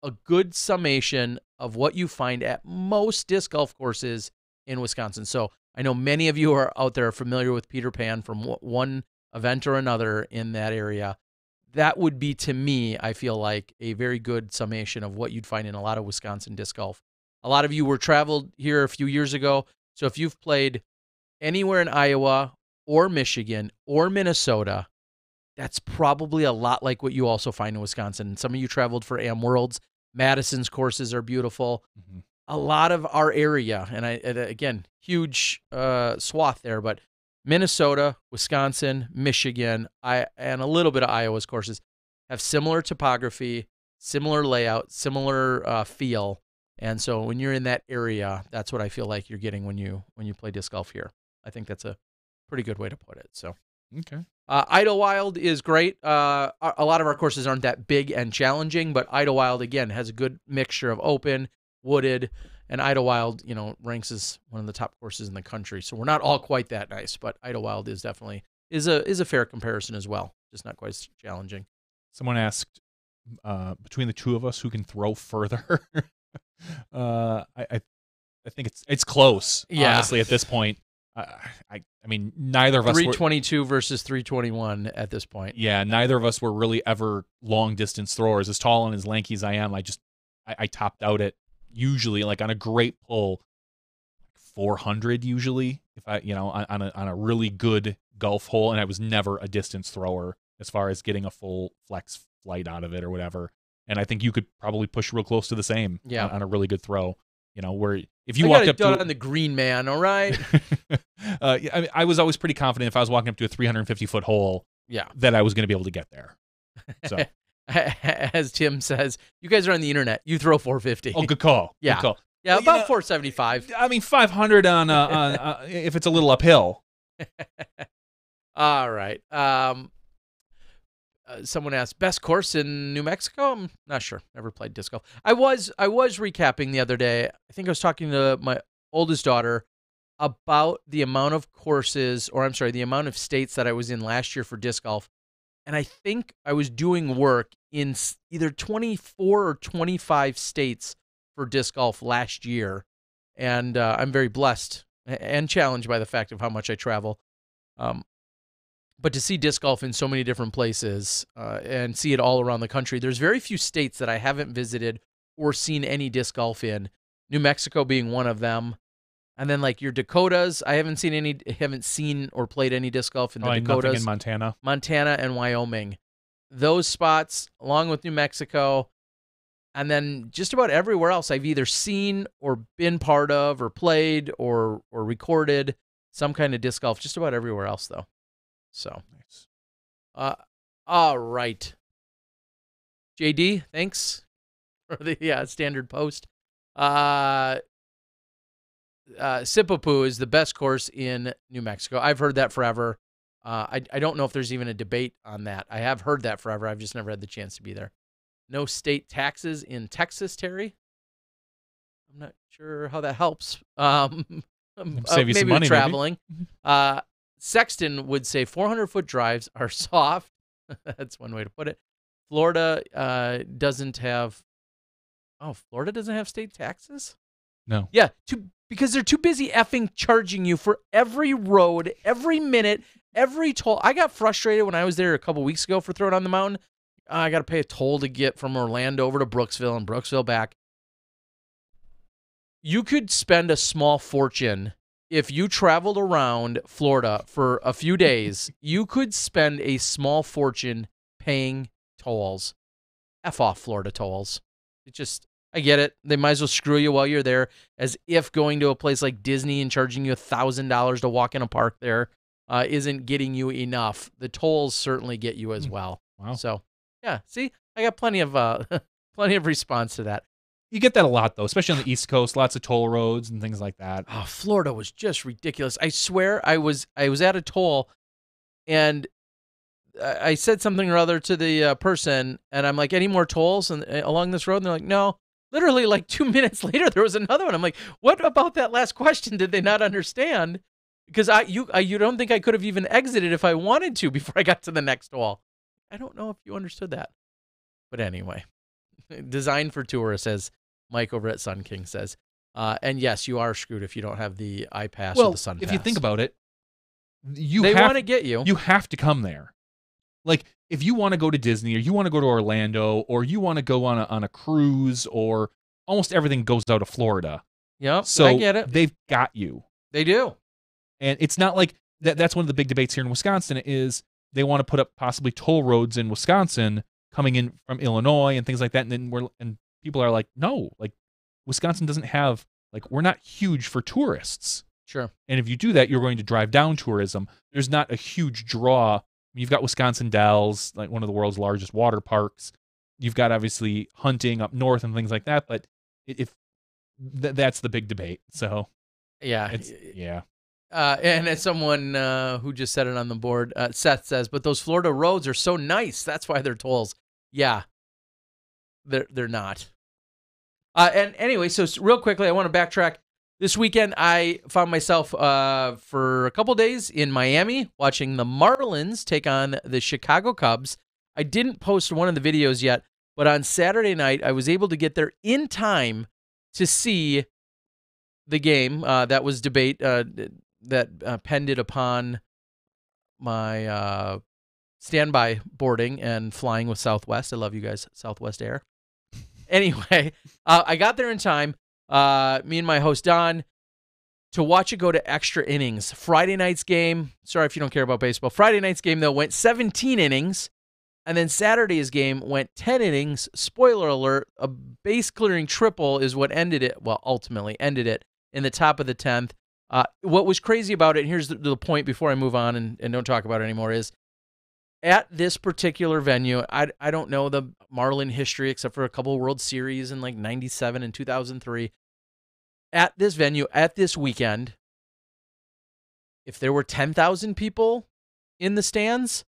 a good summation of what you find at most disc golf courses in Wisconsin. So I know many of you are out there familiar with Peter Pan from one event or another in that area. That would be, to me, I feel like a very good summation of what you'd find in a lot of Wisconsin disc golf. A lot of you were traveled here a few years ago. So if you've played anywhere in Iowa or Michigan or Minnesota, that's probably a lot like what you also find in Wisconsin. Some of you traveled for Am Worlds. Madison's courses are beautiful. Mm-hmm. A lot of our area, and again, huge swath there, but Minnesota, Wisconsin, Michigan, and a little bit of Iowa's courses have similar topography, similar layout, similar feel. And so when you're in that area, that's what I feel like you're getting when you play disc golf here. I think that's a pretty good way to put it. So, okay. Idlewild is great. A lot of our courses aren't that big and challenging, but Idlewild, again, has a good mixture of open, wooded, and Idlewild, ranks as one of the top courses in the country. So we're not all quite that nice, but Idlewild is definitely is a fair comparison as well. Just not quite as challenging. Someone asked, between the two of us, who can throw further? I think it's close. Yeah. Honestly, at this point. I mean, neither of us 322 versus 321 at this point. Yeah, neither of us were really ever long distance throwers. As tall and as lanky as I am, I topped out at usually like on a great pull 400 usually if I on a really good golf hole, and I was never a distance thrower as far as getting a full flex flight out of it or whatever. And I think you could probably push real close to the same on a really good throw. Where if you walked up to on the green, man, all right. I was always pretty confident if I was walking up to a 350-foot hole, that I was going to be able to get there. So, as Tim says, you guys are on the internet. You throw 450. Oh, good call. Yeah, good call. Yeah, about 475. I mean, 500 on if it's a little uphill. All right. Someone asked, best course in New Mexico? I'm not sure. Never played disc golf. I was recapping the other day. I think I was talking to my oldest daughter about the amount of courses, or I'm sorry, the amount of states that I was in last year for disc golf. And I think I was doing work in either 24 or 25 states for disc golf last year. And I'm very blessed and challenged by the fact of how much I travel. But to see disc golf in so many different places and see it all around the country, there's very few states that I haven't visited or seen any disc golf in. New Mexico being one of them, and then like your Dakotas, I haven't seen or played any disc golf in the Dakotas. Nothing in Montana and Wyoming, those spots along with New Mexico, and then just about everywhere else I've either seen or been part of or played or recorded some kind of disc golf. Just about everywhere else though. So, nice. All right. JD, thanks for the standard post. Sipapoo is the best course in New Mexico. I've heard that forever. I don't know if there's even a debate on that. I have heard that forever. I've just never had the chance to be there. No state taxes in Texas, Terry. I'm not sure how that helps. Save you some money, traveling. Maybe. Sexton would say 400-foot drives are soft. That's one way to put it. Florida doesn't have state taxes? No. Yeah, because they're too busy effing charging you for every road, every minute, every toll. I got frustrated when I was there a couple weeks ago for Throwing on the Mountain. I got to pay a toll to get from Orlando over to Brooksville and Brooksville back. You could spend a small fortune if you traveled around Florida for a few days. You could spend a small fortune paying tolls. F off Florida tolls. I get it. They might as well screw you while you're there, as if going to a place like Disney and charging you $1,000 to walk in a park there isn't getting you enough. The tolls certainly get you as well. Wow. So, yeah, see, I got plenty of response to that. You get that a lot, though, especially on the East Coast. Lots of toll roads and things like that. Oh, Florida was just ridiculous. I swear I was at a toll, and I said something or other to the person, and I'm like, any more tolls along this road? And they're like, no. Literally, like 2 minutes later, there was another one. I'm like, what about that last question did they not understand? Because you don't think I could have even exited if I wanted to before I got to the next toll. I don't know if you understood that. But anyway, designed for tourists, as Mike over at Sun King says. And yes, you are screwed if you don't have the iPass or the Sun Pass. If you think about it, they want to get you. You have to come there. Like, if you want to go to Disney or you want to go to Orlando or you want to go on a cruise, or almost everything goes out of Florida. Yep, so I get it. They've got you. They do. And it's not like that's one of the big debates here in Wisconsin is they want to put up possibly toll roads in Wisconsin coming in from Illinois and things like that. And then people are like, no, like Wisconsin doesn't have, like, we're not huge for tourists. Sure. And if you do that, you're going to drive down tourism. There's not a huge draw. You've got Wisconsin Dells, like one of the world's largest water parks. You've got obviously hunting up north and things like that. But that's the big debate. So yeah, yeah. And as someone who just said it on the board, Seth says, but those Florida roads are so nice. That's why they're tolls. Yeah, they're not. And anyway, so real quickly, I want to backtrack. This weekend, I found myself for a couple days in Miami watching the Marlins take on the Chicago Cubs. I didn't post one of the videos yet, but on Saturday night, I was able to get there in time to see the game. That was debate that pended upon my standby boarding and flying with Southwest. I love you guys, Southwest Air. Anyway, I got there in time. Me and my host, Don, to watch it go to extra innings. Friday night's game, sorry if you don't care about baseball. Friday night's game, though, went 17 innings. And then Saturday's game went 10 innings. Spoiler alert, a base-clearing triple is what ended it. Well, ultimately ended it in the top of the 10th. What was crazy about it, and here's the point before I move on and don't talk about it anymore, is at this particular venue, I don't know the Marlin history except for a couple of World Series in like 97 and 2003. At this venue, at this weekend, if there were 10,000 people in the stands,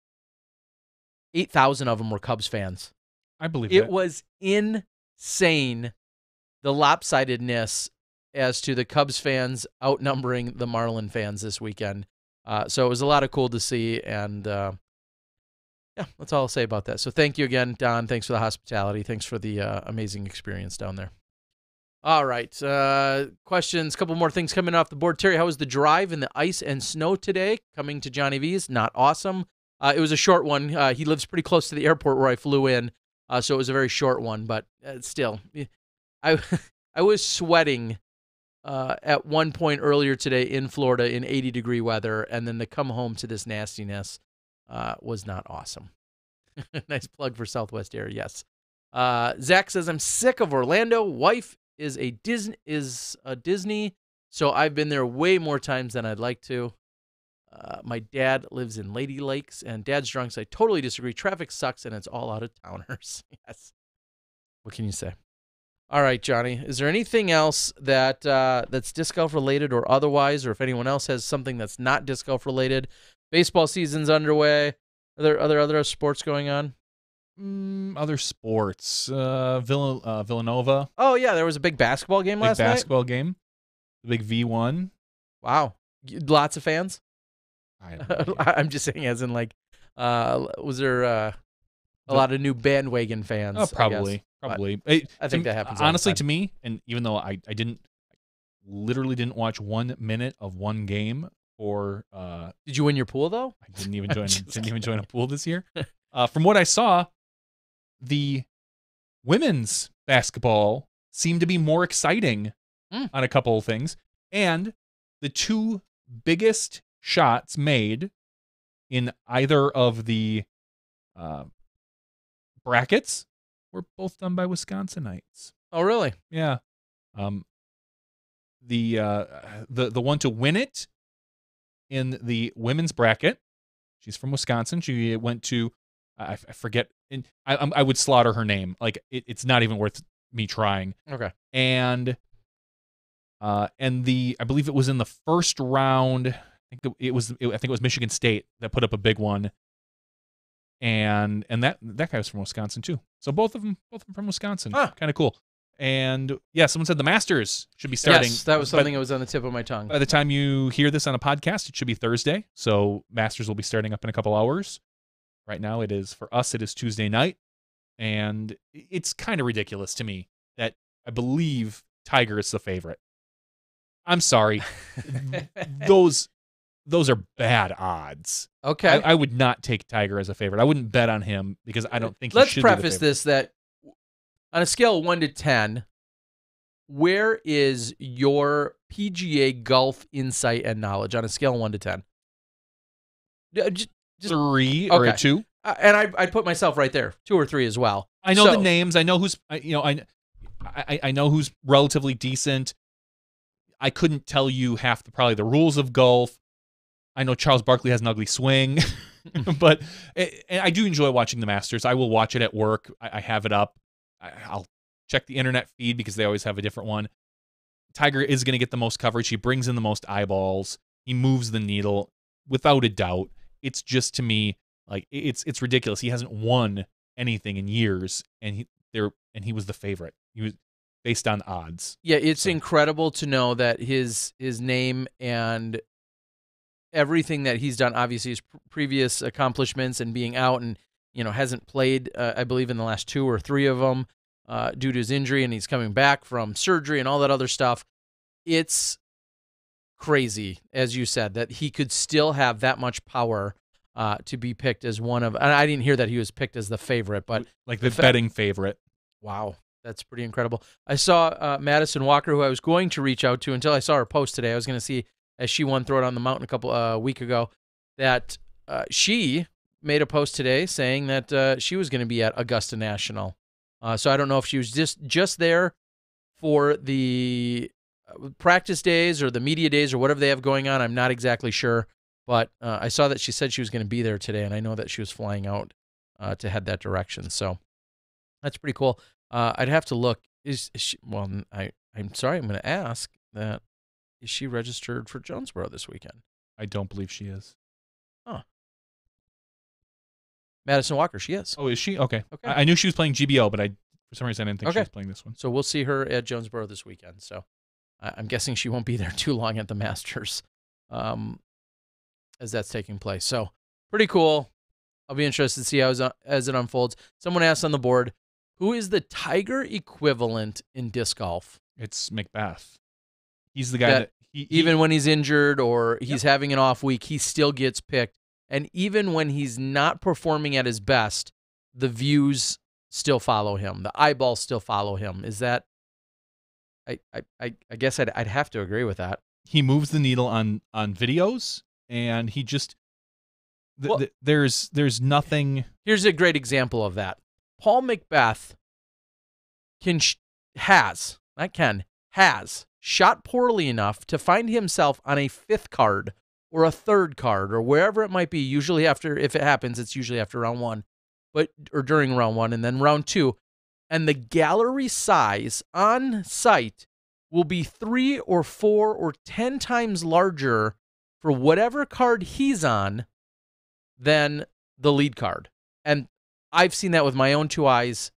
8,000 of them were Cubs fans. I believe it was insane, the lopsidedness as to the Cubs fans outnumbering the Marlin fans this weekend. So it was a lot of cool to see, and yeah, that's all I'll say about that. So thank you again, Don. Thanks for the hospitality. Thanks for the amazing experience down there. All right. Questions. A couple more things coming off the board. Terry, how was the drive in the ice and snow today? Coming to Johnny V's. Not awesome. It was a short one. He lives pretty close to the airport where I flew in, so it was a very short one. But still, I was sweating at one point earlier today in Florida in 80-degree weather, and then to come home to this nastiness was not awesome. Nice plug for Southwest Air, yes. Zach says, I'm sick of Orlando. Wife is a Disney, so I've been there way more times than I'd like to. My dad lives in Lady Lakes, and Dad's drunk, so I totally disagree. Traffic sucks, and it's all out-of-towners. Yes. What can you say? All right, Johnny, is there anything else that's disc golf related or otherwise, or if anyone else has something that's not disc golf related? Baseball season's underway. Are there other sports going on? Other sports. Villanova. Oh, yeah, there was a big basketball game last night. Big basketball game. The big V1. Wow. Lots of fans? I'm just saying as in, like, was there a lot of new bandwagon fans? Probably. I think that happens honestly, all the time. to me, and even though I didn't literally didn't watch 1 minute of one game for. Did you win your pool though? I didn't even join a pool this year. From what I saw, the women's basketball seemed to be more exciting on a couple of things, and the two biggest shots made in either of the brackets were both done by Wisconsinites. Oh, really? Yeah. The one to win it in the women's bracket, she's from Wisconsin. She went to I forget, and I would slaughter her name. Like it's not even worth me trying. Okay. And I believe it was in the first round. I think it was Michigan State that put up a big one. And that guy was from Wisconsin too. So both of them from Wisconsin. Huh. Kind of cool. And yeah, someone said the Masters should be starting. Yes, that was something that was on the tip of my tongue. By the time you hear this on a podcast, it should be Thursday. So Masters will be starting up in a couple hours. Right now, it is Tuesday night. And it's kind of ridiculous to me that I believe Tiger is the favorite. I'm sorry. Those are bad odds. Okay. I would not take Tiger as a favorite. I wouldn't bet on him because I don't think he Let's should be the preface favorite. this that on a scale of 1 to 10, where is your PGA golf insight and knowledge on a scale of 1 to 10? Just 3 or a 2. And I'd put myself right there, 2 or 3 as well. I know the names. I know who's I know who's relatively decent. I couldn't tell you probably the rules of golf. I know Charles Barkley has an ugly swing, but I do enjoy watching the Masters. I will watch it at work. I have it up. I'll check the internet feed because they always have a different one. Tiger is going to get the most coverage. He brings in the most eyeballs. He moves the needle without a doubt. It's just, to me, like it's ridiculous. He hasn't won anything in years, and he was the favorite. He was based on odds. Yeah, it's incredible to know that his name and everything that he's done, obviously his previous accomplishments and being out and hasn't played, I believe, in the last 2 or 3 of them due to his injury, and he's coming back from surgery and all that other stuff. It's crazy, as you said, that he could still have that much power to be picked as one of. And I didn't hear that he was picked as the favorite, but like the betting favorite. Wow, that's pretty incredible. I saw Madison Walker, who I was going to reach out to until I saw her post today. I was going to see, as she won Throw It on the Mountain a couple week ago, that she made a post today saying that she was going to be at Augusta National. So I don't know if she was just there for the practice days or the media days or whatever they have going on. I'm not exactly sure, but I saw that she said she was going to be there today, and I know that she was flying out to head that direction. So that's pretty cool. I'd have to look. Is she, well, I'm sorry, I'm going to ask that. Is she registered for Jonesboro this weekend? I don't believe she is. Huh. Madison Walker, she is. Oh, is she? Okay. Okay. I knew she was playing GBO, but for some reason I didn't think she was playing this one. So we'll see her at Jonesboro this weekend. So I'm guessing she won't be there too long at the Masters as that's taking place. So pretty cool. I'll be interested to see how as it unfolds. Someone asked on the board, who is the Tiger equivalent in disc golf? It's Macbeth. He's the guy that even when he's injured or he's having an off week, he still gets picked. And even when he's not performing at his best, the views still follow him. The eyeballs still follow him. Is that? I guess I'd have to agree with that. He moves the needle on videos, and he just there's nothing. Here's a great example of that. Paul Macbeth has shot poorly enough to find himself on a 5th card or a 3rd card or wherever it might be. Usually after, if it happens, it's usually after round 1, or during round 1 and then round 2. And the gallery size on site will be 3 or 4 or 10 times larger for whatever card he's on than the lead card. And I've seen that with my own 2 eyes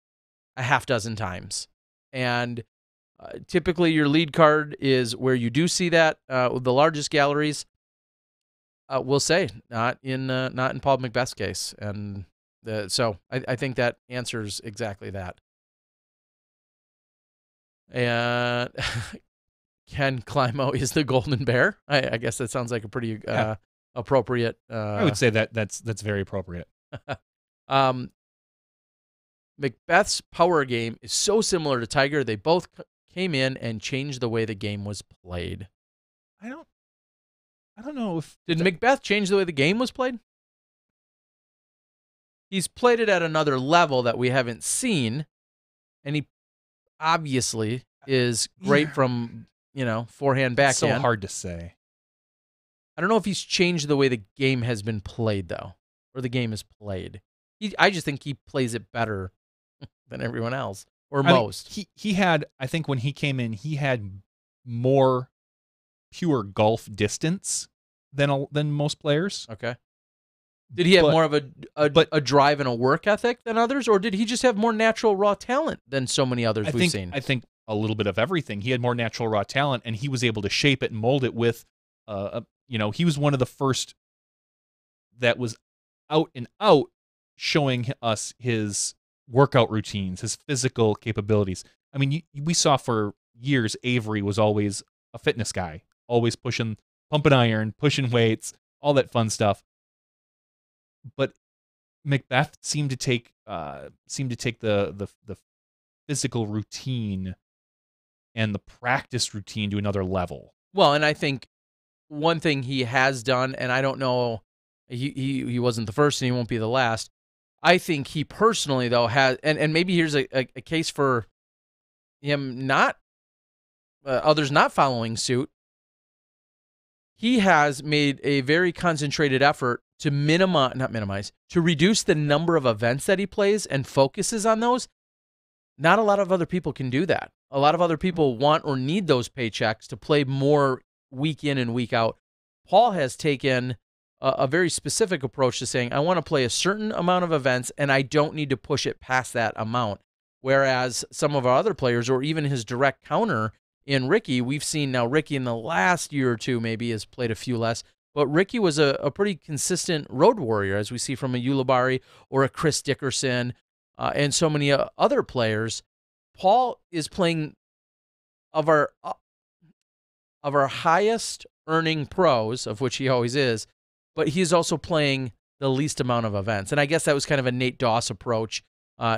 a half dozen times. And typically your lead card is where you do see that with the largest galleries. We'll say not in Paul Macbeth's case. And so I think that answers exactly that. And Ken Climo is the golden bear. I guess that sounds like a pretty appropriate. I would say that's very appropriate. Macbeth's power game is so similar to Tiger. They both came in and changed the way the game was played. I don't know if did Macbeth change the way the game was played? He's played it at another level that we haven't seen, and he obviously is great from, forehand, backhand. It's so hard to say. I don't know if he's changed the way the game has been played, though, or the game is played. I just think he plays it better than everyone else, or most. He had, I think when he came in, he had more pure golf distance than most players. Okay. Did he have more of a drive and a work ethic than others, or did he just have more natural raw talent than so many others we've seen? I think a little bit of everything. He had more natural raw talent, and he was able to shape it and mold it with, he was one of the first that was out and out showing us his workout routines, his physical capabilities. I mean, we saw for years Avery was always a fitness guy, always pumping iron, pushing weights, all that fun stuff. But Macbeth seemed to take the physical routine and the practice routine to another level. Well, and I think one thing he has done, and I don't know, he wasn't the first and he won't be the last. I think he personally, though, has, and maybe here's a case for him not, others not following suit. He has made a very concentrated effort to to reduce the number of events that he plays and focuses on those. Not a lot of other people can do that. A lot of other people want or need those paychecks to play more week in and week out. Paul has taken a very specific approach to saying, I want to play a certain amount of events and I don't need to push it past that amount. Whereas some of our other players, or even his direct counter in Ricky, we've seen now Ricky in the last year or two maybe has played a few less, but Ricky was a pretty consistent road warrior, as we see from a Ulibarri or a Chris Dickerson and so many other players. Paul is playing of our highest earning pros, of which he always is, but he's also playing the least amount of events. And I guess that was kind of a Nate Doss approach.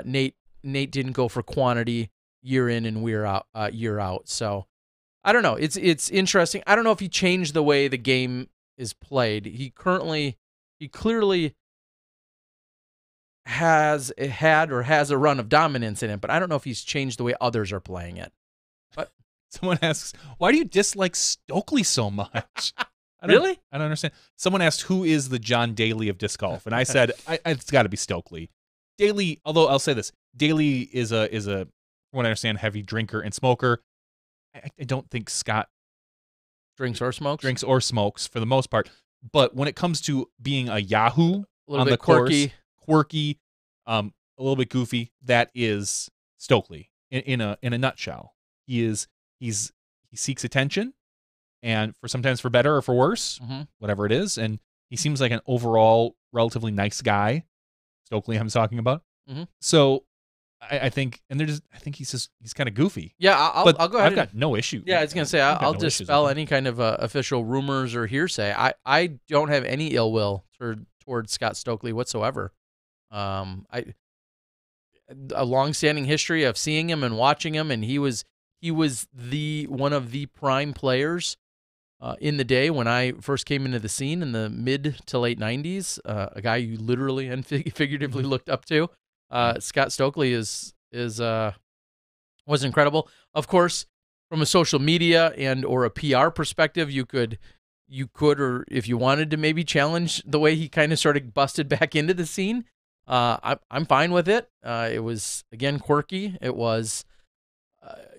Nate didn't go for quantity year in and year out. So I don't know. It's interesting. I don't know if he changed the way the game is played. He clearly has a run of dominance in it, but I don't know if he's changed the way others are playing it. But someone asks, why do you dislike Stokely so much? Really? I don't understand. Someone asked, who is the John Daly of disc golf? And I said, it's got to be Stokely. Daly, although I'll say this, Daly is a, from what I understand, heavy drinker and smoker. I don't think Scott drinks or smokes for the most part. But when it comes to being a Yahoo on the quirky, a little bit goofy, that is Stokely in a nutshell. He seeks attention, and sometimes for better or for worse, whatever it is. And he seems like an overall relatively nice guy. Stokely, I'm talking about. So I think, and I think he's kind of goofy. Yeah, I'll go ahead. I've got no issue. Yeah, I was gonna say I'll dispel any kind of official rumors or hearsay. I don't have any ill will towards Scott Stokely whatsoever. A long-standing history of seeing him and watching him, and he was one of the prime players in the day when I first came into the scene in the mid to late 90s. A guy you literally and figuratively looked up to. Scott Stokely was incredible. Of course, from a social media and or a PR perspective, you could, or if you wanted to maybe challenge the way he kind of sort of busted back into the scene. I'm fine with it. It was, again, quirky. It was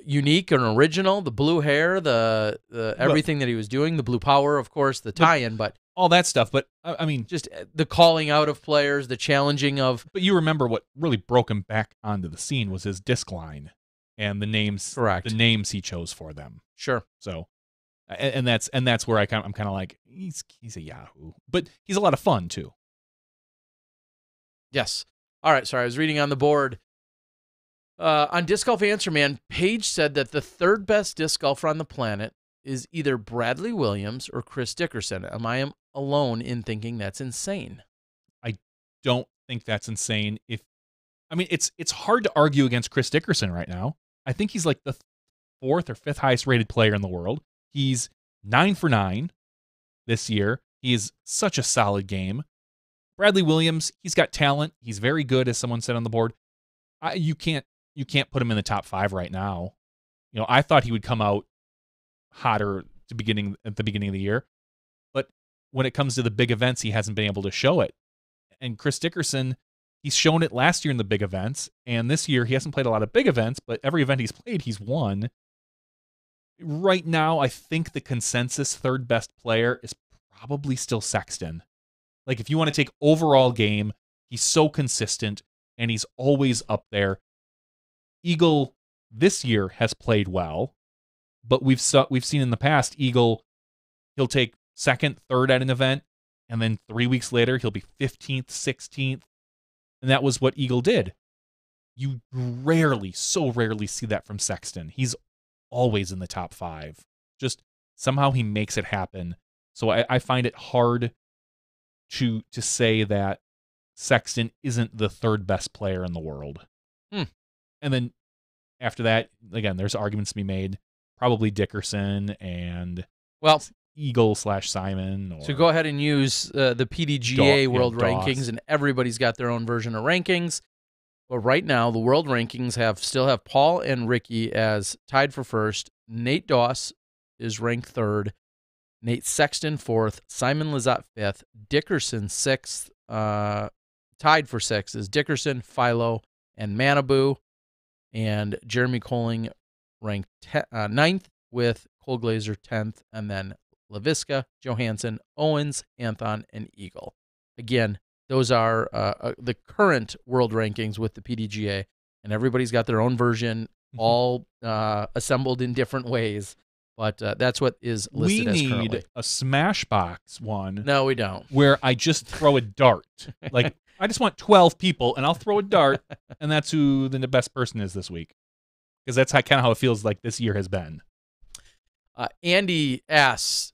unique and original. The blue hair, the everything that he was doing, the blue power, of course, the tie-in, but all that stuff. But I mean, just the calling out of players, the challenging of. But you remember what really broke him back onto the scene was his disc line and the names. Correct. The names he chose for them. Sure. So, and that's where I'm kind of like he's a Yahoo, but he's a lot of fun too. Yes. All right. Sorry, I was reading on the board. On Disc Golf Answer Man, Paige said that the third best disc golfer on the planet is either Bradley Williams or Chris Dickerson. Am I alone in thinking that's insane? I don't think that's insane. It's hard to argue against Chris Dickerson right now. I think he's like the 4th or 5th highest rated player in the world. He's 9 for 9 this year. He is such a solid game. Bradley Williams, he's got talent. He's very good, as someone said on the board. You can't put him in the top 5 right now. I thought he would come out hotter at the beginning of the year, but when it comes to the big events, he hasn't been able to show it. And Chris Dickerson, he's shown it last year in the big events, and this year he hasn't played a lot of big events, but every event he's played, he's won. Right now, I think the consensus 3rd best player is probably still Sexton. Like, if you want to take overall game, he's so consistent, and he's always up there. Eagle this year has played well, but we've seen in the past, Eagle, he'll take 2nd, 3rd at an event, and then 3 weeks later, he'll be 15th, 16th, and that was what Eagle did. You so rarely see that from Sexton. He's always in the top 5. Just somehow he makes it happen. So I find it hard to say that Sexton isn't the 3rd best player in the world. And then after that, again, there's arguments to be made. Probably Dickerson and Eagle/Simon. So go ahead and use the PDGA World Rankings, and everybody's got their own version of rankings. But right now, the World Rankings still have Paul and Ricky as tied for 1st. Nate Doss is ranked 3rd. Nate Sexton 4th. Simon Lizotte 5th. Dickerson 6th. Tied for 6th is Dickerson, Philo, and Manabu. And Jeremy Colling ranked 9th with Cole Glazer 10th. And then LaVisca, Johansson, Owens, Anthon, and Eagle. Again, those are the current world rankings with the PDGA. And everybody's got their own version, all assembled in different ways. But that's what is listed as currently. We need a Smashbox one. No, we don't. Where I just throw a dart. Like, I just want 12 people, and I'll throw a dart, and that's who the best person is this week. Because that's kind of how it feels like this year has been. Andy asks,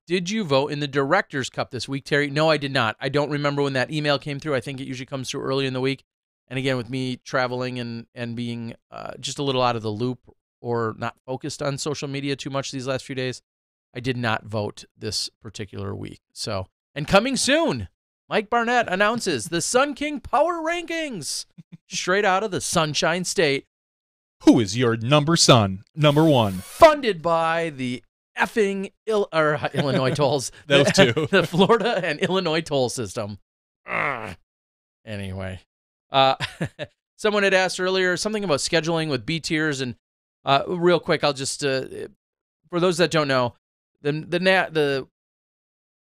did you vote in the Directors' Cup this week, Terry? No, I did not. I don't remember when that email came through. I think it usually comes through early in the week. And again, with me traveling and being just a little out of the loop or not focused on social media too much these last few days, I did not vote this particular week. So, and coming soon, Mike Barnett announces the Sun King Power Rankings straight out of the Sunshine State. Who is your number 1? Funded by the effing Illinois tolls. Those two. The Florida and Illinois toll system. Anyway. Someone had asked earlier something about scheduling with B tiers, and real quick, I'll just, for those that don't know, the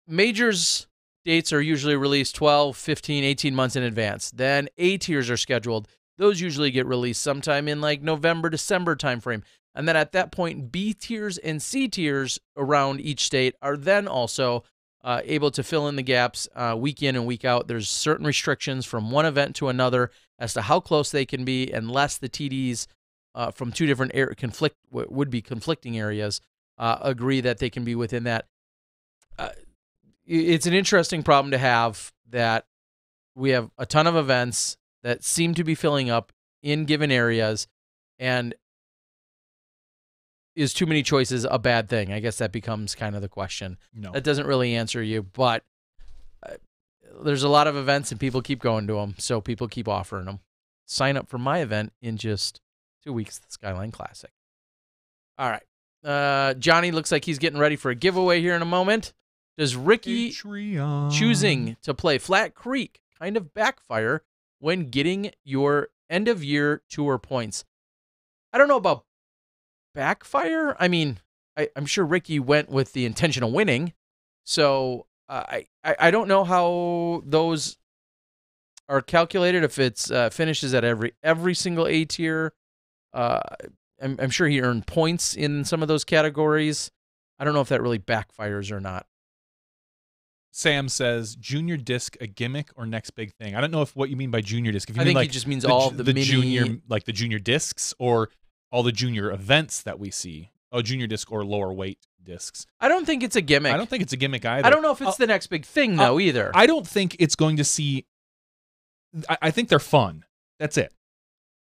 majors dates are usually released 12, 15, 18 months in advance. Then A tiers are scheduled. Those usually get released sometime in like November, December timeframe. And then at that point, B tiers and C tiers around each state are then also able to fill in the gaps week in and week out. There's certain restrictions from one event to another as to how close they can be, unless the TDs from two different would-be conflicting areas agree that they can be within that. It's an interesting problem to have that we have a ton of events that seem to be filling up in given areas, and is too many choices a bad thing? I guess that becomes kind of the question. No. That doesn't really answer you, but there's a lot of events and people keep going to them, so people keep offering them. Sign up for my event in just 2 weeks, the Skyline Classic. All right. Johnny looks like he's getting ready for a giveaway here in a moment. Does Ricky choosing to play Flat Creek kind of backfire when getting your end-of-year tour points? I don't know about backfire. I mean, I'm sure Ricky went with the intention of winning, so I don't know how those are calculated. If it's finishes at every single A tier, I'm sure he earned points in some of those categories. I don't know if that really backfires or not. Sam says, junior disc a gimmick or next big thing? I don't know what you mean by junior disc. If you I mean think like he just means all the mini... junior, like the junior discs, or all the junior events that we see. Oh, junior disc or lower weight discs. I don't think it's a gimmick. I don't think it's a gimmick either. I don't know if it's the next big thing, though, either. I don't think it's going to see... I think they're fun. That's it.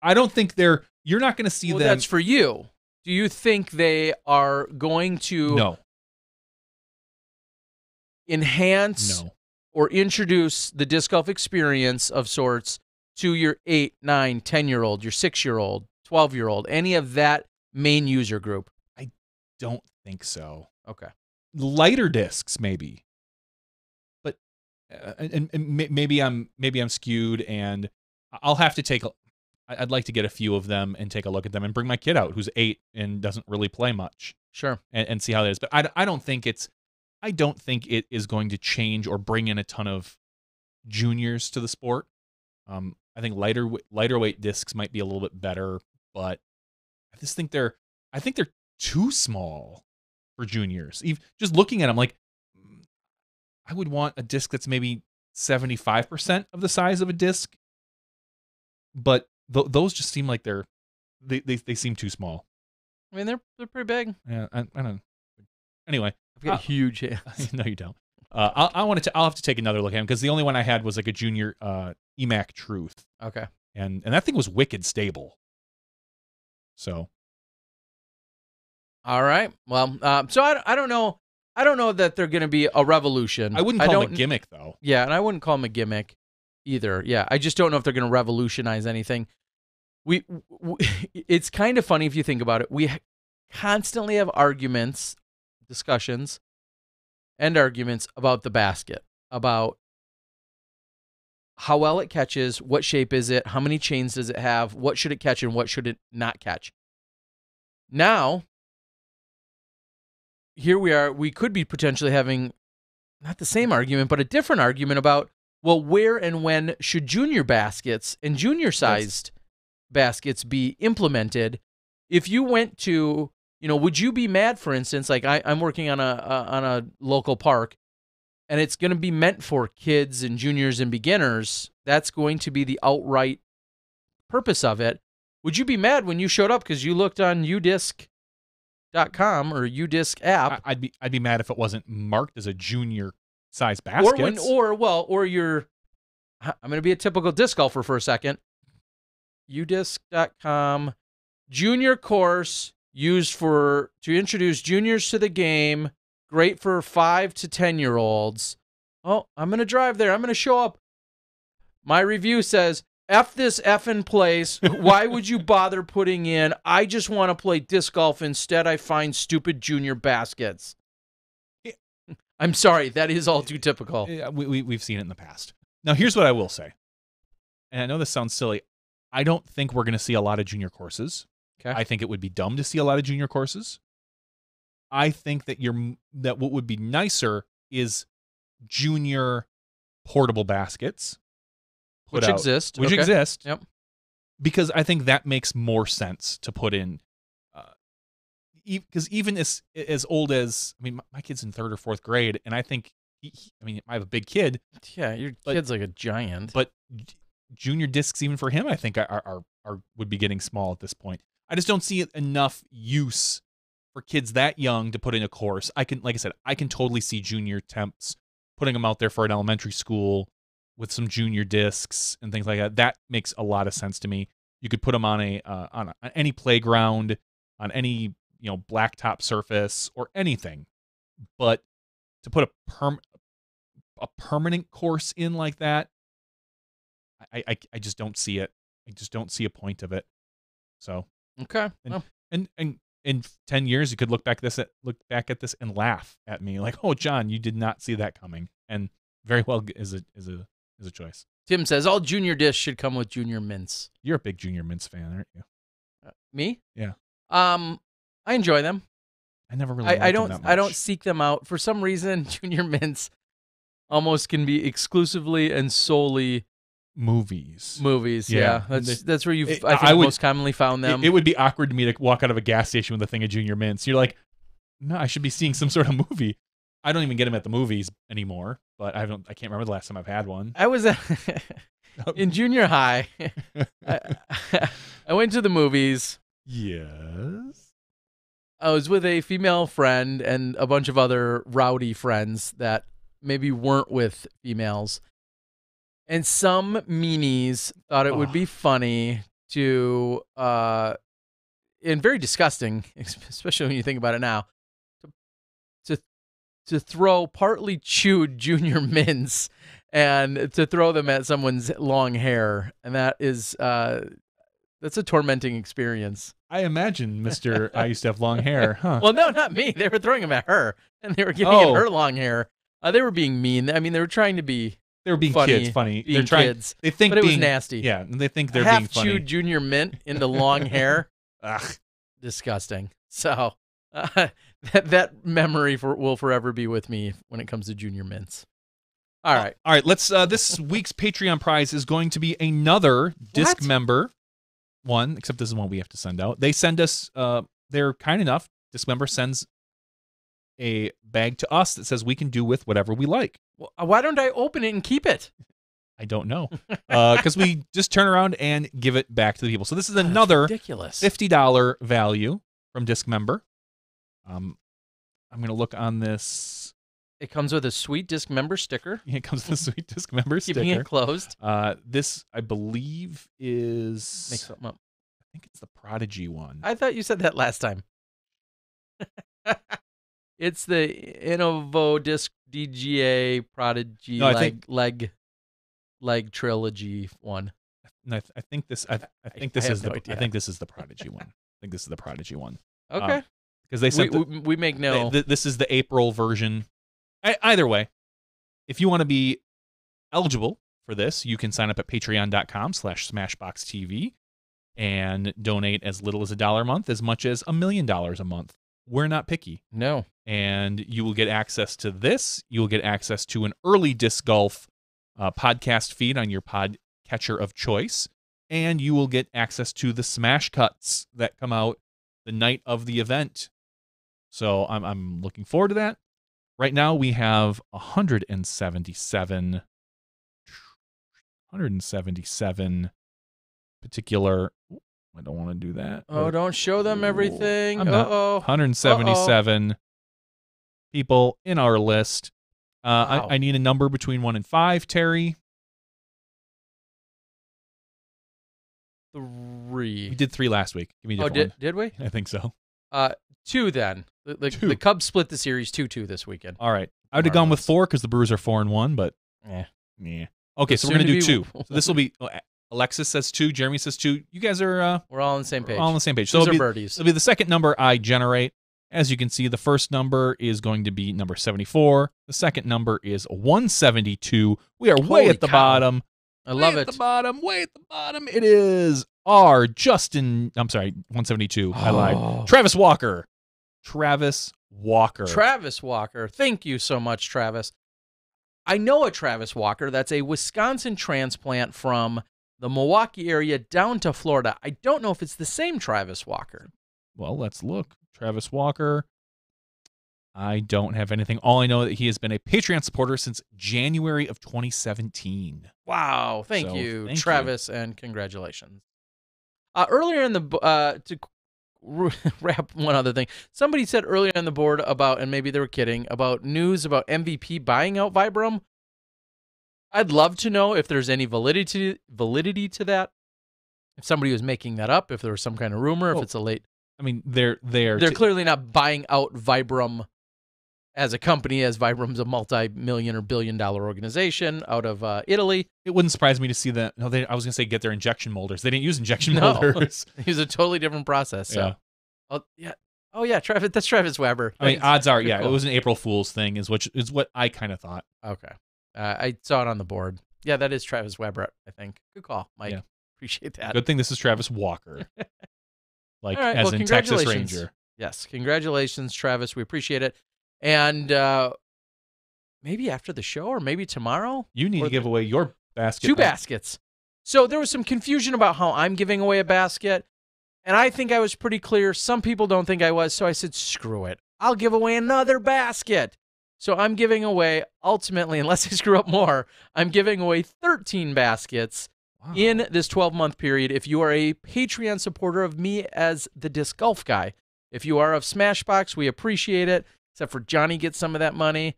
I don't think they're... You're not going to see them... That's for you. Do you think they are going to... No. Enhance or introduce the disc golf experience of sorts to your 8, 9, 10-year-old, your 6-year-old, 12-year-old, any of that main user group? I don't think so. Okay. Lighter discs, maybe. But and maybe I'm skewed, and I'll have to take... I'd like to get a few of them and take a look at them and bring my kid out who's 8 and doesn't really play much. Sure. And see how that is. But I don't think it is going to change or bring in a ton of juniors to the sport. I think lighter weight discs might be a little bit better, but I just think they're too small for juniors. Just looking at them, like, I would want a disc that's maybe 75% of the size of a disc, but those just seem like they seem too small. I mean, they're pretty big. Yeah, I don't know. Anyway. I've got huge hands. No, you don't. I'll have to take another look at them because the only one I had was like a junior EMAC Truth. Okay. And that thing was wicked stable. So. All right. Well, so I don't know. I don't know that they're going to be a revolution. I wouldn't call them a gimmick, though. Yeah, and I wouldn't call them a gimmick either. Yeah, I just don't know if they're going to revolutionize anything. It's kind of funny if you think about it. We constantly have discussions and arguments about the basket, about how well it catches, what shape is it, how many chains does it have, what should it catch and what should it not catch. Now, here we are, we could be potentially having not the same argument, but a different argument about, well, where and when should junior baskets and junior-sized baskets be implemented? If you went to... would you be mad, for instance, like I'm working on a local park, and it's going to be meant for kids and juniors and beginners. That's going to be the outright purpose of it. Would you be mad when you showed up because you looked on udisc.com or udisc app? I'd be mad if it wasn't marked as a junior size basket. Or you're... I'm going to be a typical disc golfer for a second. udisc.com, junior course... used to introduce juniors to the game, great for 5 to 10-year-olds. Oh, I'm going to drive there. I'm going to show up. My review says, F this effing place. Why would you bother putting in, I just want to play disc golf. Instead, I find stupid junior baskets. I'm sorry. That is all too typical. We've seen it in the past. Now, here's what I will say. And I know this sounds silly. I don't think we're going to see a lot of junior courses. Okay. I think it would be dumb to see a lot of junior courses. I think that what would be nicer is junior portable baskets. Which exist. Yep. Because I think that makes more sense to put in. Because even as old as, my kid's in 3rd or 4th grade, and I think, I have a big kid. Yeah, your kid's like a giant. But junior discs, even for him, I think are would be getting small at this point. I just don't see enough use for kids that young to put in a course. Like I said, I can totally see junior temps putting them out there for an elementary school with some junior discs and things like that. That makes a lot of sense to me. You could put them on any playground, on any blacktop surface or anything. But to put a permanent course in like that, I just don't see it. I just don't see a point of it. So. Okay. And in 10 years, you could look back at this and laugh at me like, "Oh, John, you did not see that coming." And very well is a choice. Tim says all junior discs should come with junior mints. You're a big junior mints fan, aren't you? Me? Yeah. I enjoy them. I never really. I don't seek them out for some reason. Junior mints almost can be exclusively and solely. Movies, yeah. That's where I most commonly found them. It would be awkward to me to walk out of a gas station with a thing of junior mints. You're like, no, I should be seeing some sort of movie. I don't even get them at the movies anymore, but I can't remember the last time I've had one. I was in junior high. I went to the movies. Yes. I was with a female friend and a bunch of other rowdy friends that maybe weren't with females. And some meanies thought it would be funny to, and very disgusting, especially when you think about it now, to throw partly chewed junior mints and to throw them at someone's long hair. And that is, that's a tormenting experience. I imagine, Mr. I used to have long hair, huh? Well, no, not me. They were throwing them at her, and they were giving it her long hair. They were being mean. I mean, they were trying to be. They were being funny, funny. Being They're trying. Kids, they think, but it was nasty. Yeah, they think they're being funny. Half-chewed junior mint into long hair. Ugh. Disgusting. So that memory will forever be with me when it comes to junior mints. All right. All right. Let's. This week's Patreon prize is going to be another disc member one, except this is one we have to send out. They send us. They're kind enough. Disc member sends a bag to us that says we can do with whatever we like. Well, why don't I open it and keep it? I don't know. Because we just turn around and give it back to the people. So this is another ridiculous $50 value from disc member. I'm going to look on this. It comes with a sweet disc member sticker. It comes with a sweet disc member sticker. Keeping it closed. This, I believe, is... Make something up. I think it's the Prodigy one. I thought you said that last time. It's the Innovo Disc DGA Prodigy leg trilogy one. No, I think this. I think this is the. I think this is the Prodigy one. I think this is the Prodigy one. Okay. Because they said we make no. This is the April version. Either way, if you want to be eligible for this, you can sign up at patreon.com/SmashBoxxTV and donate as little as $1 a month, as much as $1 million a month. We're not picky. No. And you will get access to this. You will get access to an early disc golf podcast feed on your podcatcher of choice. And you will get access to the smash cuts that come out the night of the event. So I'm looking forward to that. Right now we have 177 particular. I don't want to do that. Oh, don't show them everything. Uh-oh. 177 people in our list. Wow. I need a number between 1 and 5, Terry. 3. We did 3 last week. Give me a different one. Did we? I think so. 2 then. The 2. The Cubs split the series 2-2 this weekend. All right. I would have gone with 4 because the Brewers are 4-1, but yeah. Okay, so we're gonna do 2. So this will be. Alexis says 2. Jeremy says 2. You guys are. We're all on the same page. All on the same page. So it'll be the second number I generate. As you can see, the first number is going to be number 74. The second number is 172. We are way at the bottom. I love it. Way at the bottom. It is R. Justin. I'm sorry, 172. I lied. Travis Walker. Travis Walker. Thank you so much, Travis. I know a Travis Walker. That's a Wisconsin transplant from the Milwaukee area down to Florida. I don't know if it's the same Travis Walker. Well, let's look. Travis Walker. I don't have anything. All I know is that he has been a Patreon supporter since January of 2017. Wow. Thank you, Travis, and congratulations. Earlier in the to wrap one other thing, somebody said earlier on the board about, and maybe they were kidding, about news about MVP buying out Vibram. I'd love to know if there's any validity to that. If somebody was making that up, if there was some kind of rumor, if it's a late. I mean, they're clearly not buying out Vibram as a company, as Vibram's a multi-million or billion-dollar organization out of Italy. It wouldn't surprise me to see that. No, I was going to say get their injection molders. They didn't use injection molders. They use a totally different process. So. Yeah. Oh yeah, Travis. That's Travis Weber. I mean, odds are, yeah, cool. It was an April Fool's thing, is what I kind of thought. Okay, I saw it on the board. Yeah, that is Travis Weber. I think. Good call, Mike. Yeah. Appreciate that. Good thing this is Travis Walker. Like, right, as in Texas Ranger. Yes, congratulations, Travis. We appreciate it. And maybe after the show or maybe tomorrow. You need to give away your basket. 2 baskets. So there was some confusion about how I'm giving away a basket. And I think I was pretty clear. Some people don't think I was. So I said, screw it. I'll give away another basket. So I'm giving away, ultimately, unless I screw up more, I'm giving away 13 baskets. Wow. In this 12-month period, if you are a Patreon supporter of me as the disc golf guy. If you are of Smashbox, we appreciate it, except for Johnny gets some of that money.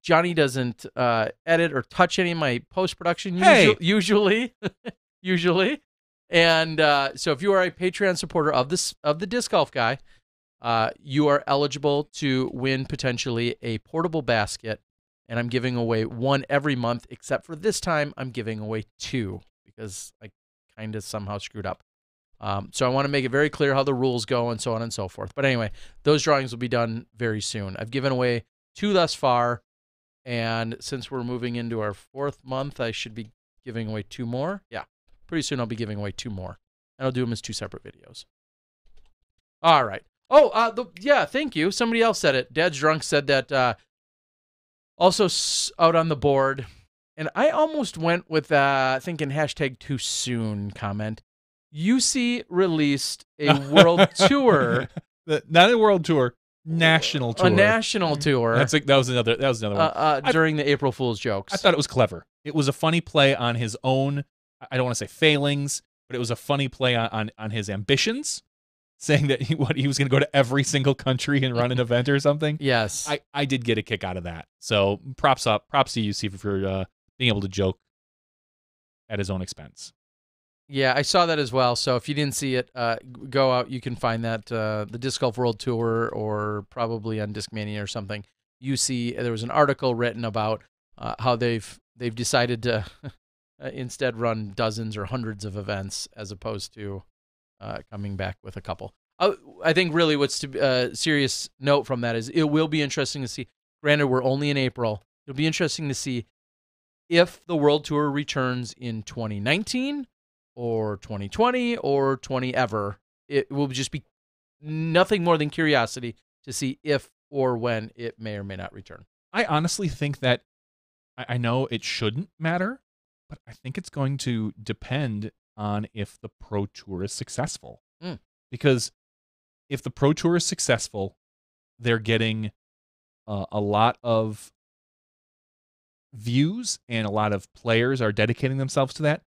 Johnny doesn't edit or touch any of my post-production usually. Usually. And so if you are a Patreon supporter of the Disc Golf Guy, you are eligible to win potentially a portable basket, and I'm giving away one every month, except for this time I'm giving away 2 because I kind of somehow screwed up. So I want to make it very clear how the rules go and so on and so forth. But anyway, those drawings will be done very soon. I've given away 2 thus far, and since we're moving into our 4th month, I should be giving away 2 more. Yeah, pretty soon I'll be giving away 2 more, and I'll do them as 2 separate videos. All right. Oh, yeah, thank you. Somebody else said it. Dad's Drunk said that also out on the board, and I almost went with thinking hashtag too soon comment. UC released a world tour. Not a world tour, national tour. A national tour. That was another one. During the April Fool's jokes. I thought it was clever. It was a funny play on his own, I don't want to say failings, but it was a funny play on his ambitions, saying that he was going to go to every single country and run an event or something. Yes. I did get a kick out of that. So props to UC for being able to joke at his own expense. Yeah, I saw that as well. So if you didn't see it, go out. You can find that the Disc Golf World Tour, or probably on Discmania or something. You see, there was an article written about how they've decided to instead run dozens or hundreds of events as opposed to coming back with a couple. I think really what's serious note from that is it will be interesting to see. Granted, we're only in April. It'll be interesting to see if the World Tour returns in 2019. Or 2020 or 20 ever. It will just be nothing more than curiosity to see if or when it may or may not return. I honestly think that, I know it shouldn't matter, but I think it's going to depend on if the Pro Tour is successful. Because if the Pro Tour is successful, they're getting a lot of views and a lot of players are dedicating themselves to that.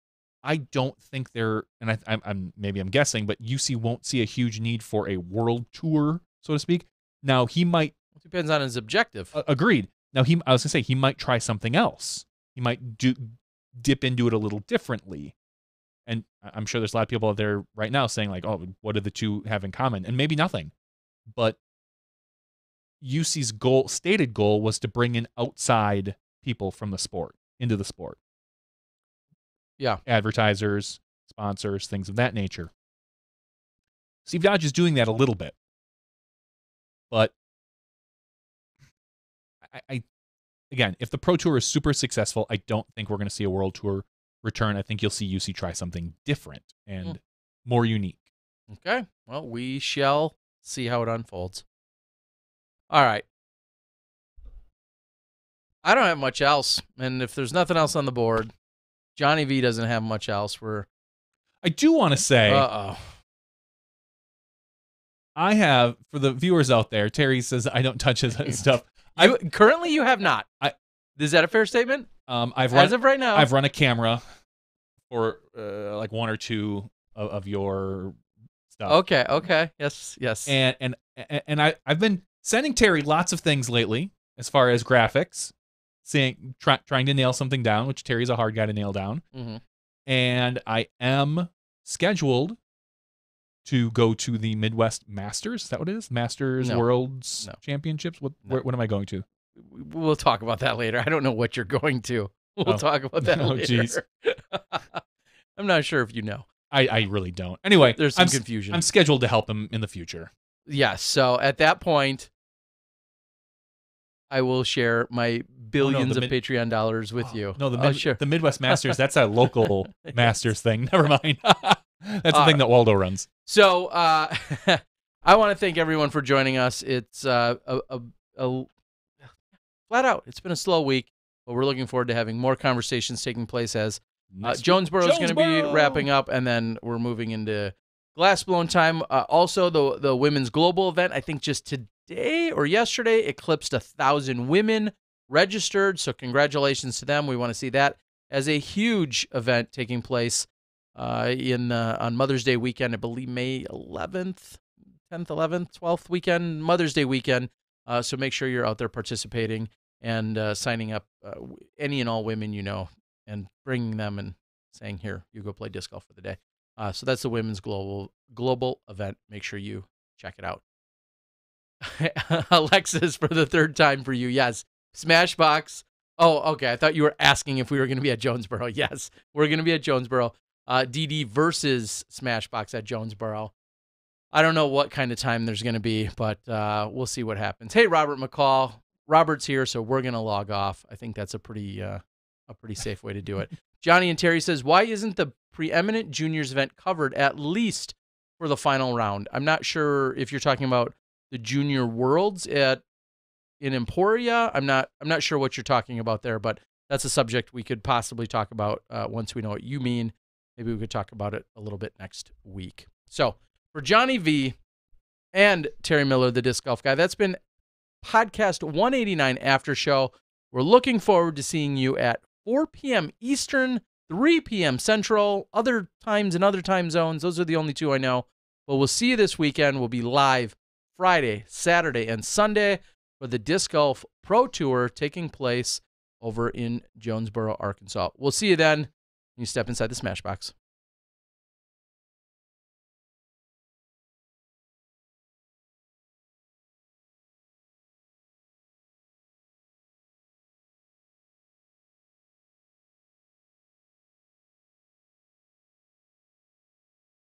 I don't think they're, and I'm maybe I'm guessing, but UC won't see a huge need for a world tour, so to speak. Now he might. It depends on his objective. Agreed. Now I was gonna say he might try something else. He might dip into it a little differently, and I'm sure there's a lot of people out there right now saying like, "Oh, what do the two have in common?" And maybe nothing, but UC's stated goal was to bring in outside people from the sport into the sport. Yeah. Advertisers, sponsors, things of that nature. Steve Dodge is doing that a little bit. But again, if the Pro Tour is super successful, I don't think we're going to see a World Tour return. I think you'll see UC try something different and more unique. Okay. Well, we shall see how it unfolds. All right. I don't have much else. And if there's nothing else on the board, Johnny V doesn't have much else. I do want to say, I have, for the viewers out there, Terry says I don't touch his stuff. Currently, you have not. Is that a fair statement? As of right now, I've run a camera for like 1 or 2 of your stuff. Okay. Yes. And I've been sending Terry lots of things lately as far as graphics. Trying to nail something down, which Terry's a hard guy to nail down. Mm-hmm. And I am scheduled to go to the Midwest Masters. Is that what it is? Masters Worlds Championships? What am I going to? We'll talk about that later. I don't know what you're going to. We'll talk about that later. Geez. I'm not sure if you know. I really don't. Anyway, there's some confusion. I'm scheduled to help him in the future. Yes. So at that point, I will share my billions of Patreon dollars with you. No, the Midwest Masters, that's a local Masters thing. Never mind. That's the thing that Waldo runs. So I want to thank everyone for joining us. It's flat out. It's been a slow week, but we're looking forward to having more conversations taking place as Jonesboro is going to be wrapping up, and then we're moving into glassblown time. Also, the women's global event, I think just today or yesterday, eclipsed 1,000 women registered. So congratulations to them. We want to see that as a huge event taking place on Mother's Day weekend. I believe May 11th 10th, 11th, 12th weekend, Mother's Day weekend. So make sure you're out there participating and signing up any and all women you know and bringing them and saying, here, you go play disc golf for the day. So that's the women's global event. Make sure you check it out. Alexis, for the third time for you. Yes. Smashbox. Oh, okay. I thought you were asking if we were going to be at Jonesboro. Yes, we're going to be at Jonesboro. DD versus Smashbox at Jonesboro. I don't know what kind of time there's going to be, but we'll see what happens. Hey, Robert McCall. Robert's here, so we're going to log off. I think that's a pretty safe way to do it. Johnny and Terry says, why isn't the preeminent juniors event covered at least for the final round? I'm not sure if you're talking about the Junior Worlds in Emporia. I'm not sure what you're talking about there, but that's a subject we could possibly talk about once we know what you mean. Maybe we could talk about it a little bit next week. So for Johnny V and Terry Miller, the disc golf guy, that's been podcast 189 after show. We're looking forward to seeing you at 4 p.m. Eastern, 3 p.m. Central, other times in other time zones. Those are the only two I know. But we'll see you this weekend. We'll be live Friday, Saturday, and Sunday for the Disc Golf Pro Tour taking place over in Jonesboro, Arkansas. We'll see you then. You step inside the Smashbox.